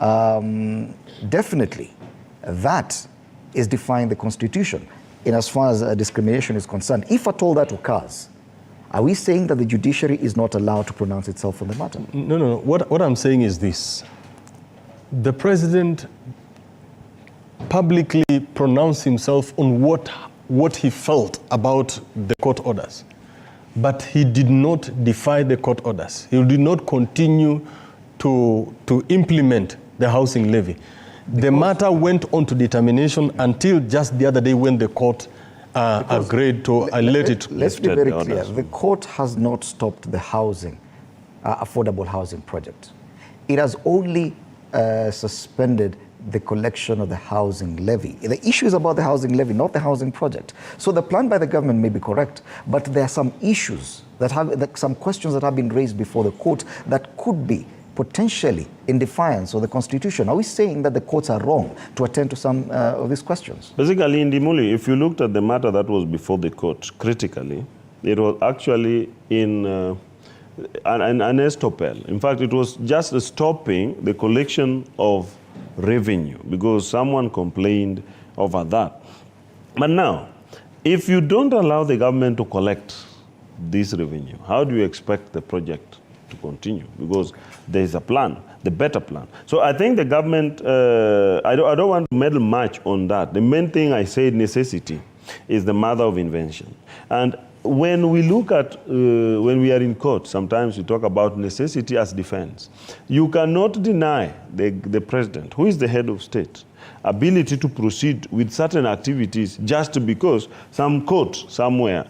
S1: Definitely, that is defying the Constitution in as far as discrimination is concerned. If at all that occurs, are we saying that the judiciary is not allowed to pronounce itself on the matter?
S4: No. What I'm saying is this. The president publicly pronounced himself on what he felt about the court orders. But he did not defy the court orders. He did not continue to implement the housing levy. The matter went on to determination until just the other day when the court agreed to let it.
S1: Let's be very clear. The court has not stopped the housing, affordable housing project. It has only suspended the collection of the housing levy. The issue is about the housing levy, not the housing project. So the plan by the government may be correct, but there are some issues some questions that have been raised before the court that could be potentially in defiance of the Constitution? Are we saying that the courts are wrong to attend to some of these questions?
S3: Basically, in Dimuli, if you looked at the matter that was before the court critically, it was actually in an estoppel. In fact, it was just stopping the collection of revenue because someone complained over that. But now, if you don't allow the government to collect this revenue, how do you expect the project to continue? Because there is a plan, the better plan. So I think the government, I don't want to meddle much on that. The main thing I said, necessity is the mother of invention. And when we look at, when we are in court, sometimes we talk about necessity as defense. You cannot deny the president, who is the head of state, ability to proceed with certain activities just because some court somewhere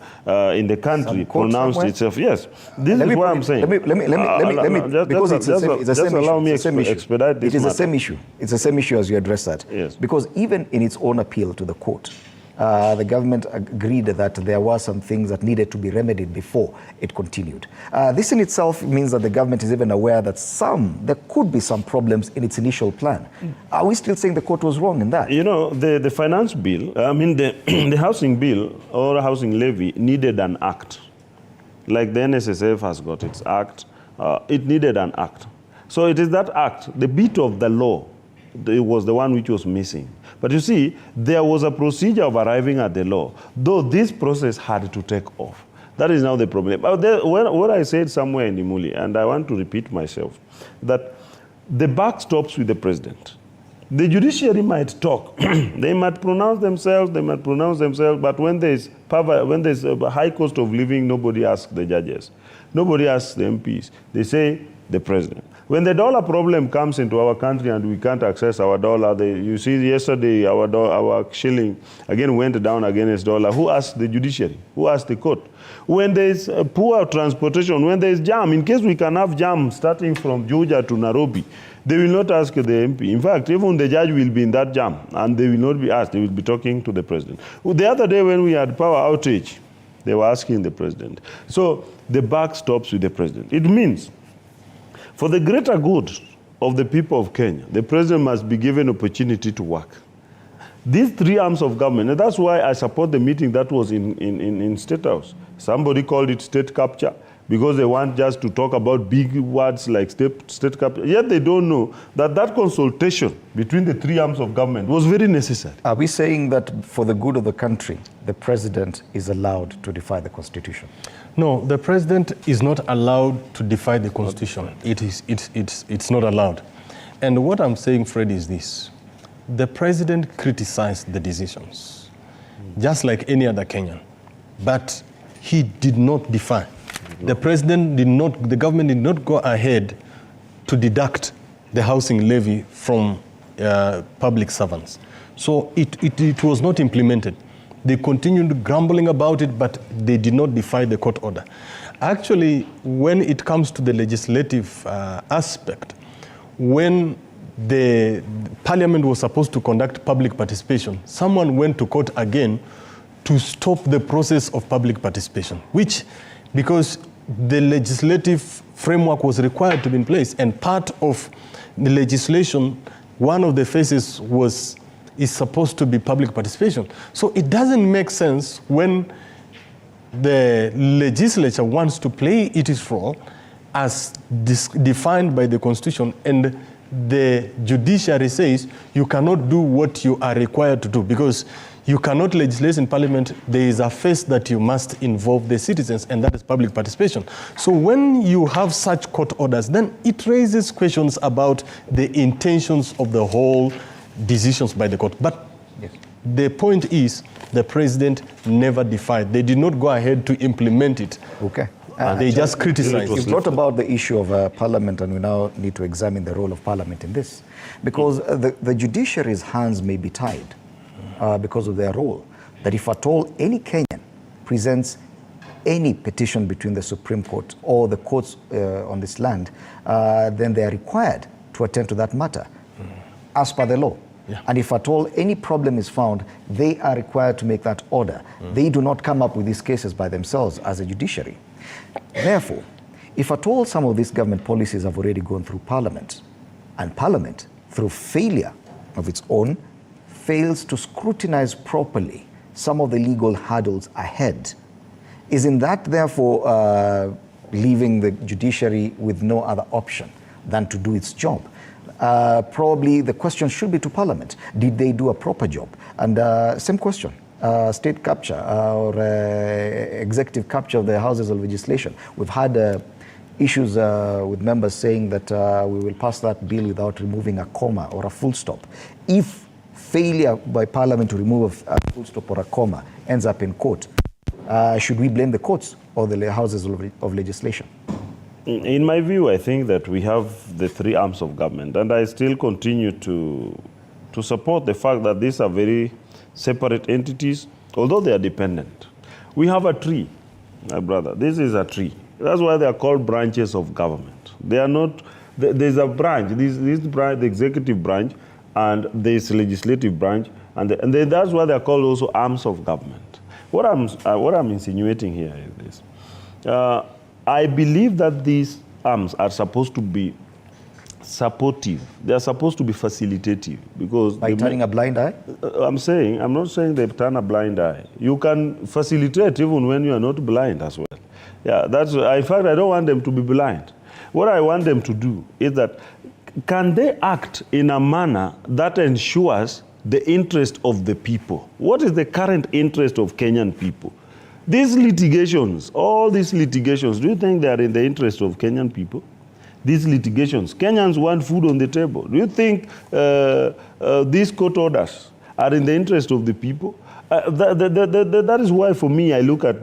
S3: in the country pronounced somewhere? Itself. Yes, this is what I'm saying. Let me because it's the same issue. Allow me to expedite this.
S1: It is the same issue. It's the same issue as you address that.
S3: Yes.
S1: Because even in its own appeal to the court, the government agreed that there were some things that needed to be remedied before it continued. This in itself means that the government is even aware that there could be some problems in its initial plan. Are we still saying the court was wrong in that?
S3: You know, the finance bill, I mean the housing bill or housing levy needed an act. Like the NSSF has got its act, it needed an act. So it is that act, the bit of the law, it was the one which was missing. But you see, there was a procedure of arriving at the law, though this process had to take off. That is now the problem. What I said somewhere in Dimuli, and I want to repeat myself, that the buck stops with the president. The judiciary might talk, they might pronounce themselves, but when there's a high cost of living, nobody asks the judges. Nobody asks the MPs. They say the president. When the dollar problem comes into our country and we can't access our dollar, you see yesterday our shilling again went down against dollar. Who asked the judiciary? Who asked the court? When there's poor transportation, when there's jam, in case we can have jam starting from Juja to Nairobi, they will not ask the MP. In fact, even the judge will be in that jam and they will not be asked. They will be talking to the president. The other day when we had power outage, they were asking the president. So the buck stops with the president. It means for the greater good of the people of Kenya, the president must be given opportunity to work. These three arms of government, and that's why I support the meeting that was in State House. Somebody called it state capture because they want just to talk about big words like state capture. Yet they don't know that that consultation between the three arms of government was very necessary.
S1: Are we saying that for the good of the country, the president is allowed to defy the Constitution?
S4: No, the president is not allowed to defy the Constitution. It's not allowed. And what I'm saying, Fred, is this. The president criticized the decisions, just like any other Kenyan, but he did not defy. The government did not go ahead to deduct the housing levy from public servants. So it was not implemented. They continued grumbling about it, but they did not defy the court order. Actually, when it comes to the legislative aspect, when the parliament was supposed to conduct public participation, someone went to court again to stop the process of public participation, which, because the legislative framework was required to be in place, and part of the legislation, one of the phases is supposed to be public participation. So it doesn't make sense when the legislature wants to play its role as defined by the Constitution, and the judiciary says you cannot do what you are required to do because you cannot legislate in parliament. There is a phase that you must involve the citizens, and that is public participation. So when you have such court orders, then it raises questions about the intentions of the whole decisions by the court. But the point is, the president never defied. They did not go ahead to implement it.
S1: Okay.
S4: They just criticized.
S1: You brought about the issue of parliament, and we now need to examine the role of parliament in this. Because the judiciary's hands may be tied because of their role. That if at all any Kenyan presents any petition between the Supreme Court or the courts on this land, then they are required to attend to that matter as per the law.
S4: Yeah.
S1: And if at all any problem is found, they are required to make that order. They do not come up with these cases by themselves as a judiciary. Therefore, If at all some of these government policies have already gone through Parliament, and Parliament, through failure of its own, fails to scrutinize properly some of the legal hurdles ahead, isn't that therefore leaving the judiciary with no other option than to do its job? Probably the question should be to Parliament. Did they do a proper job? And same question, state capture or executive capture of the houses of legislation. We've had issues with members saying that we will pass that bill without removing a comma or a full stop. If failure by Parliament to remove a full stop or a comma ends up in court, should we blame the courts or the houses of legislation?
S3: In my view, I think that we have the three arms of government, and I still continue to support the fact that these are very separate entities, although they are dependent. We have a tree, my brother. This is a tree. That's why they are called branches of government. They are not, there's a branch, this branch, the executive branch, and there's legislative branch, and that's why they are called also arms of government. What I'm insinuating here is this. I believe that these arms are supposed to be supportive. They are supposed to be facilitative, because
S1: by turning a blind eye?
S3: I'm not saying they turn a blind eye. You can facilitate even when you are not blind as well. Yeah, in fact, I don't want them to be blind. What I want them to do is that, can they act in a manner that ensures the interest of the people? What is the current interest of Kenyan people? These litigations, all these litigations, do you think they are in the interest of Kenyan people? These litigations, Kenyans want food on the table. Do you think these court orders are in the interest of the people? That is why, for me, I look at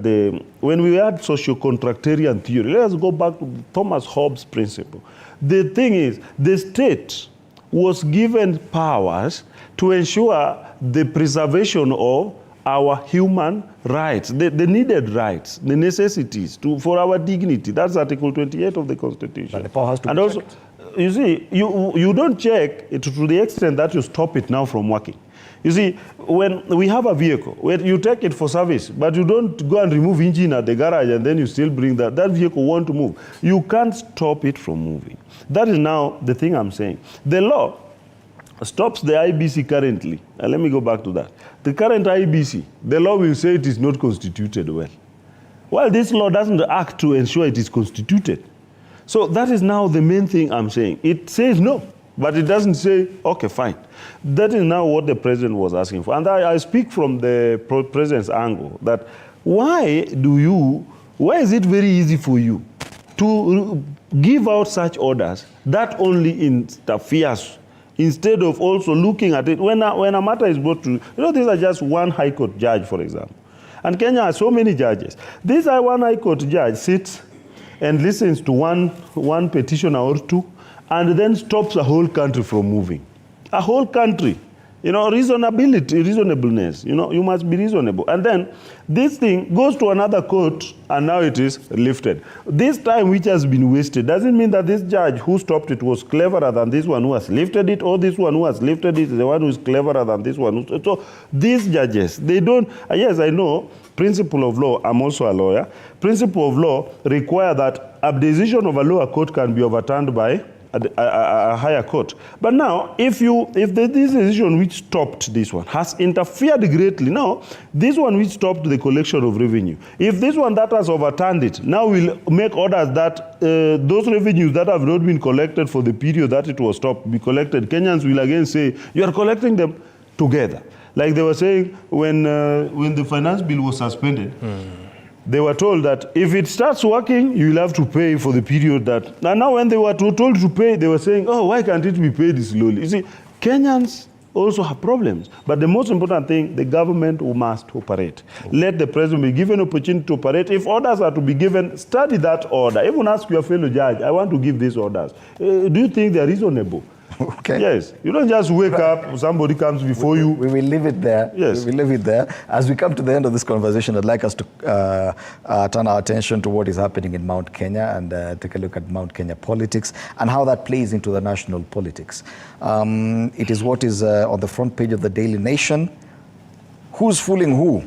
S3: when we had socio-contractarian theory, let us go back to Thomas Hobbes' principle. The thing is, the state was given powers to ensure the preservation of our human rights, the needed rights, the necessities for our dignity. That's Article 28 of the Constitution.
S1: But the power has to
S3: and
S1: be
S3: also,
S1: checked.
S3: You see, you don't check it to the extent that you stop it now from working. You see, when we have a vehicle, when you take it for service, but you don't go and remove engine at the garage and then you still bring that vehicle want to move. You can't stop it from moving. That is now the thing I'm saying. The law stops the IEBC currently. And let me go back to that. The current IEBC, the law will say it is not constituted well. Well, this law doesn't act to ensure it is constituted. So that is now the main thing I'm saying. It says no, but it doesn't say, okay, fine. That is now what the president was asking for. And I speak from the president's angle, that why is it very easy for you to give out such orders that only interferes, instead of also looking at it when a matter is brought to, these are just one high court judge, for example. And Kenya has so many judges. This one high court judge sits and listens to one petitioner or two, and then stops a whole country from moving. A whole country. Reasonableness. You must be reasonable. And then this thing goes to another court, and now it is lifted. This time which has been wasted doesn't mean that this judge who stopped it was cleverer than this one who has lifted it, or this one who has lifted it is the one who is cleverer than this one. So these judges, they don't, yes, I know, principle of law, I'm also a lawyer, principle of law require that a decision of a lower court can be overturned by a higher court. But now, if this decision which stopped this one has interfered greatly, now this one which stopped the collection of revenue, if this one that has overturned it now will make orders that those revenues that have not been collected for the period that it was stopped be collected, Kenyans will again say, you are collecting them together. Like they were saying when the finance bill was suspended, they were told that if it starts working, you will have to pay for the period that. And now when they were told to pay, they were saying, oh, why can't it be paid slowly? You see, Kenyans also have problems. But the most important thing, the government must operate. Let the president be given opportunity to operate. If orders are to be given, study that order. Even ask your fellow judge, I want to give these orders. Do you think they are reasonable?
S1: Okay.
S3: Yes. You don't just wake up, somebody comes before you.
S1: We will leave it there.
S3: Yes.
S1: We will leave it there. As we come to the end of this conversation, I'd like us to turn our attention to what is happening in Mount Kenya and take a look at Mount Kenya politics and how that plays into the national politics. It is what is on the front page of the Daily Nation. Who's fooling who?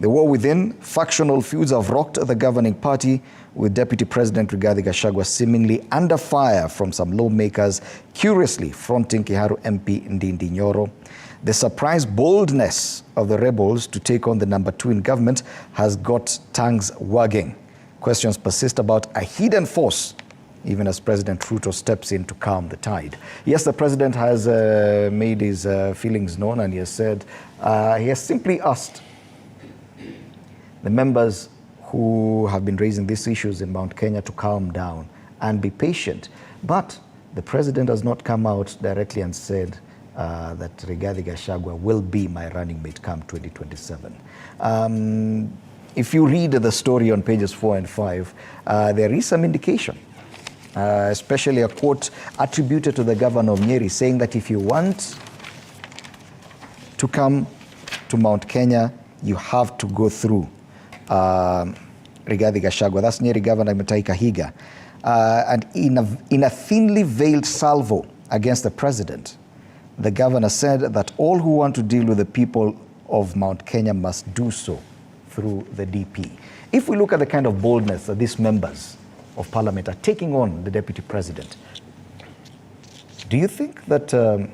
S1: The war within, factional feuds have rocked the governing party, with Deputy President Rigathi Gachagua seemingly under fire from some lawmakers curiously fronting Kiharu MP Ndindi Nyoro. The surprise boldness of the rebels to take on the number 2 in government has got tongues wagging. Questions persist about a hidden force, even as President Ruto steps in to calm the tide. Yes, the president has made his feelings known, and he has said, he has simply asked the members who have been raising these issues in Mount Kenya to calm down and be patient. But the president has not come out directly and said that Rigathi Gachagua will be my running mate come 2027. If you read the story on pages 4 and 5, there is some indication, especially a quote attributed to the governor of Nyeri saying that if you want to come to Mount Kenya, you have to go through Rigathi Gachagua. That's Nyeri Governor Mutahi Kahiga. And in a thinly veiled salvo against the president, the governor said that all who want to deal with the people of Mount Kenya must do so through the DP. If we look at the kind of boldness that these members of parliament are taking on the deputy president, do you think that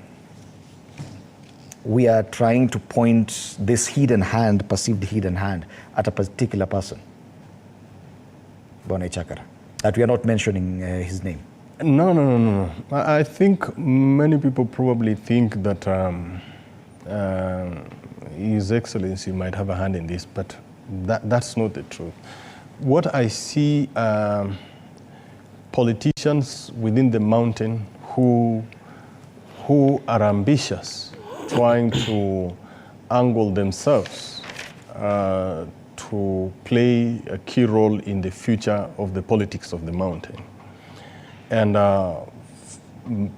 S1: we are trying to point this hidden hand, perceived hidden hand, at a particular person, Bwana Chakara, that we are not mentioning his name?
S4: No. I think many people probably think that His Excellency might have a hand in this, but that's not the truth. What I see politicians within the mountain who are ambitious, trying to angle themselves to play a key role in the future of the politics of the mountain. And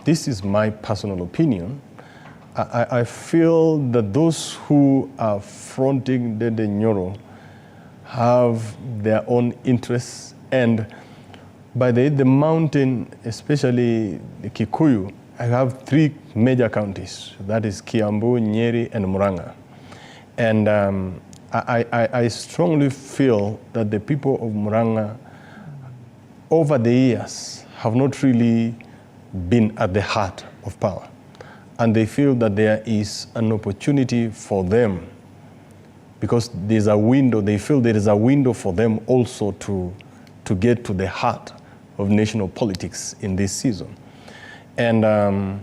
S4: this is my personal opinion. I feel that those who are fronting Ndindi Nyoro have their own interests, and by the mountain, especially the Kikuyu, I have 3 major counties, that is Kiambu, Nyeri, and Murang'a. And I strongly feel that the people of Murang'a, over the years, have not really been at the heart of power. And they feel that there is an opportunity for them, because there's a window, they feel there is a window for them also to get to the heart of national politics in this season. And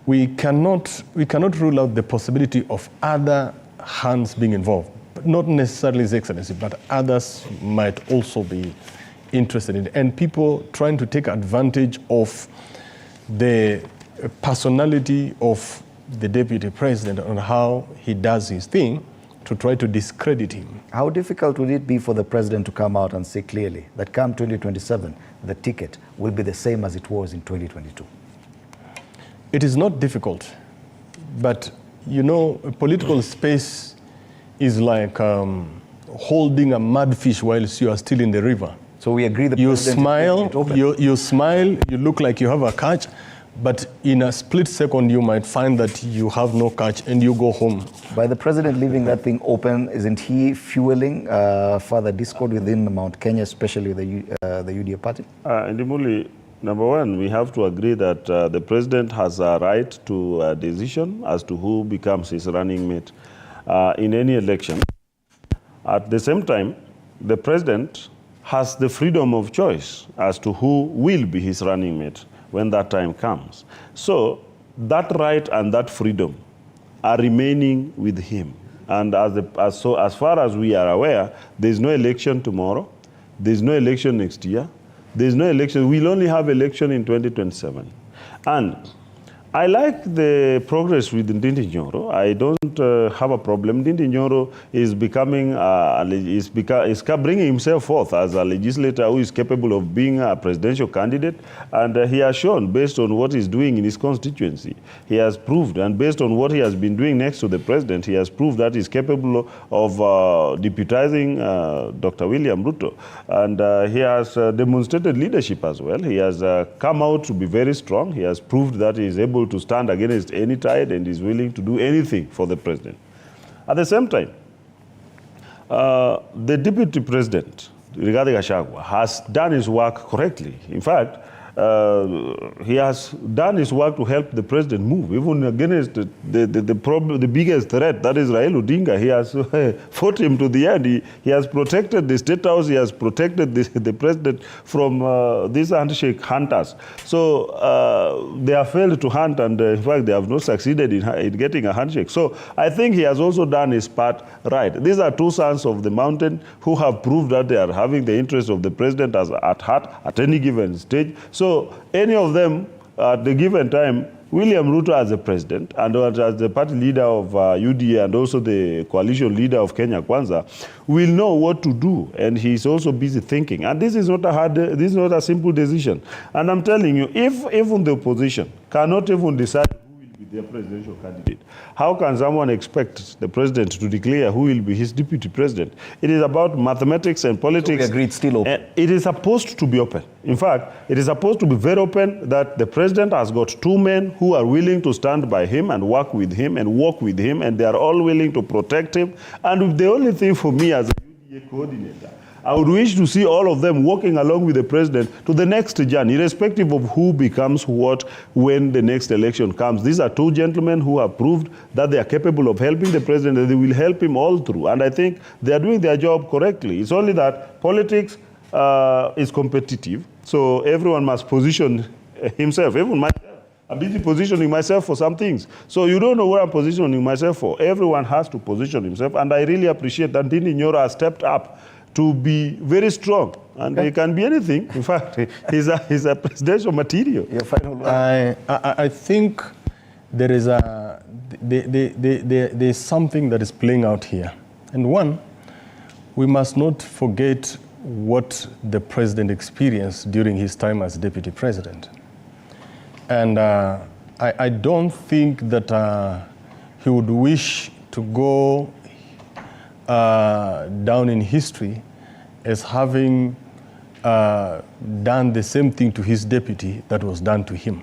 S4: we cannot rule out the possibility of other hands being involved, but not necessarily His Excellency, but others might also be interested in it. And people trying to take advantage of the personality of the deputy president on how he does his thing to try to discredit him.
S1: How difficult would it be for the president to come out and say clearly that come 2027, the ticket will be the same as it was in 2022?
S4: It is not difficult, but you know, a political space is like holding a mud fish whilst you are still in the river.
S1: So we agree the
S4: you
S1: president
S4: smile, you smile, you look like you have a catch, but in a split second you might find that you have no catch and you go home.
S1: By the president leaving that thing open, isn't he fueling further discord within Mount Kenya, especially the UDA party?
S3: Ndimuli, number one, we have to agree that the president has a right to a decision as to who becomes his running mate in any election. At the same time, the president has the freedom of choice as to who will be his running mate when that time comes. So that right and that freedom are remaining with him. And as far as we are aware, there's no election tomorrow, there's no election next year, there's no election, we'll only have election in 2027. And I like the progress with Ndindi Nyoro. I don't have a problem. Ndindi Nyoro is becoming, is bringing himself forth as a legislator who is capable of being a presidential candidate. And he has shown, based on what he's doing in his constituency, he has proved, and based on what he has been doing next to the president, he has proved that he's capable of deputizing Dr. William Ruto. And he has demonstrated leadership as well. He has come out to be very strong. He has proved that he is able to stand against any tide and is willing to do anything for the president. At the same time, the deputy president, Rigathi Gachagua, has done his work correctly. In fact, he has done his work to help the president move, even against the biggest threat, that is Raila Odinga. He has fought him to the end. He has protected the State House. He has protected the president from these handshake hunters. So they have failed to hunt, and in fact, they have not succeeded in getting a handshake. So I think he has also done his part right. These are two sons of the mountain who have proved that they are having the interest of the president at heart at any given stage. So any of them at the given time, William Ruto as the president and as the party leader of UDA and also the coalition leader of Kenya Kwanza, will know what to do, and he's also busy thinking. And this is not this is not a simple decision. And I'm telling you, if even the opposition cannot even decide their presidential candidate, how can someone expect the president to declare who will be his deputy president? It is about mathematics and politics.
S1: So we agreed, still open.
S3: It is supposed to be open. In fact, it is supposed to be very open that the president has got two men who are willing to stand by him and work with him and walk with him, and they are all willing to protect him. And the only thing for me as a UDA coordinator, I would wish to see all of them working along with the president to the next journey, irrespective of who becomes what when the next election comes. These are two gentlemen who have proved that they are capable of helping the president, and they will help him all through. And I think they are doing their job correctly. It's only that politics is competitive, so everyone must position himself, even myself. I'm busy positioning myself for some things. So you don't know what I'm positioning myself for. Everyone has to position himself, and I really appreciate that Ndindi Nyoro has stepped up to be very strong, and he can be anything. In fact, he's a presidential material.
S1: Your final word.
S4: I think there is there's something that is playing out here. And one, we must not forget what the president experienced during his time as deputy president. And I don't think that he would wish to go down in history as having done the same thing to his deputy that was done to him.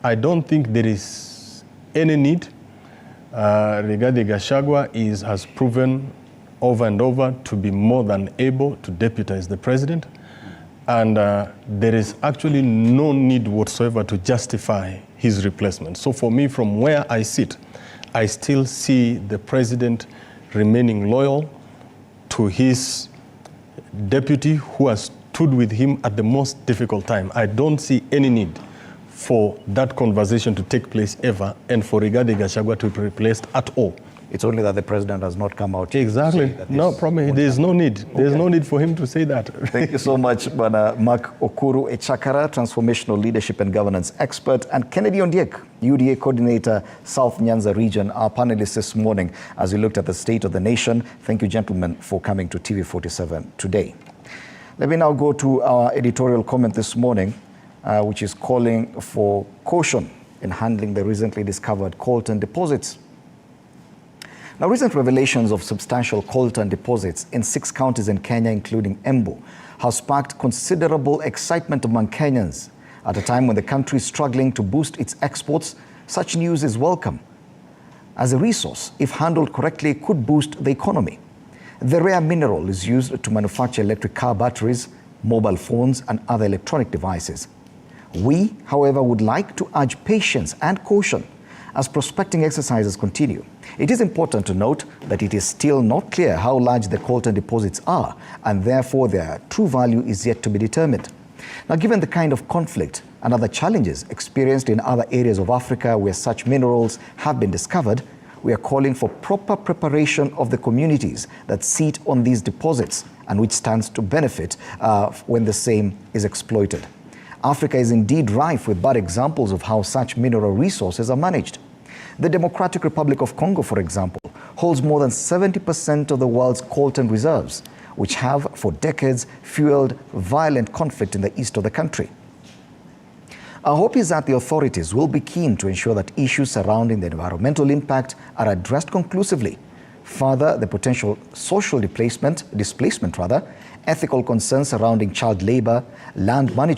S4: I don't think there is any need. Rigathi Gachagua has proven over and over to be more than able to deputize the president, and there is actually no need whatsoever to justify his replacement. So for me, from where I sit, I still see the president remaining loyal to his deputy who has stood with him at the most difficult time. I don't see any need for that conversation to take place ever, and for Rigathi Gachagua to be replaced at all.
S1: It's only that the president has not come out.
S4: Exactly. No problem. There's no need. There's no need for him to say that.
S1: Thank you so much, Bwana Mark Okuru Echakara, transformational leadership and governance expert, and Kennedy Ondiek, UDA coordinator, South Nyanza region, our panelists this morning as we looked at the state of the nation. Thank you, gentlemen, for coming to TV47 today. Let me now go to our editorial comment this morning, which is calling for caution in handling the recently discovered coltan deposits. Now, recent revelations of substantial coltan deposits in 6 counties in Kenya, including Embu, have sparked considerable excitement among Kenyans. At a time when the country is struggling to boost its exports, such news is welcome. As a resource, if handled correctly, could boost the economy. The rare mineral is used to manufacture electric car batteries, mobile phones, and other electronic devices. We, however, would like to urge patience and caution as prospecting exercises continue. It is important to note that it is still not clear how large the coltan deposits are, and therefore their true value is yet to be determined. Now, given the kind of conflict and other challenges experienced in other areas of Africa where such minerals have been discovered, we are calling for proper preparation of the communities that sit on these deposits and which stands to benefit when the same is exploited. Africa is indeed rife with bad examples of how such mineral resources are managed. The Democratic Republic of Congo, for example, holds more than 70% of the world's coltan reserves, which have for decades fueled violent conflict in the east of the country. Our hope is that the authorities will be keen to ensure that issues surrounding the environmental impact are addressed conclusively. Further, the potential social displacement, ethical concerns surrounding child labor, land management,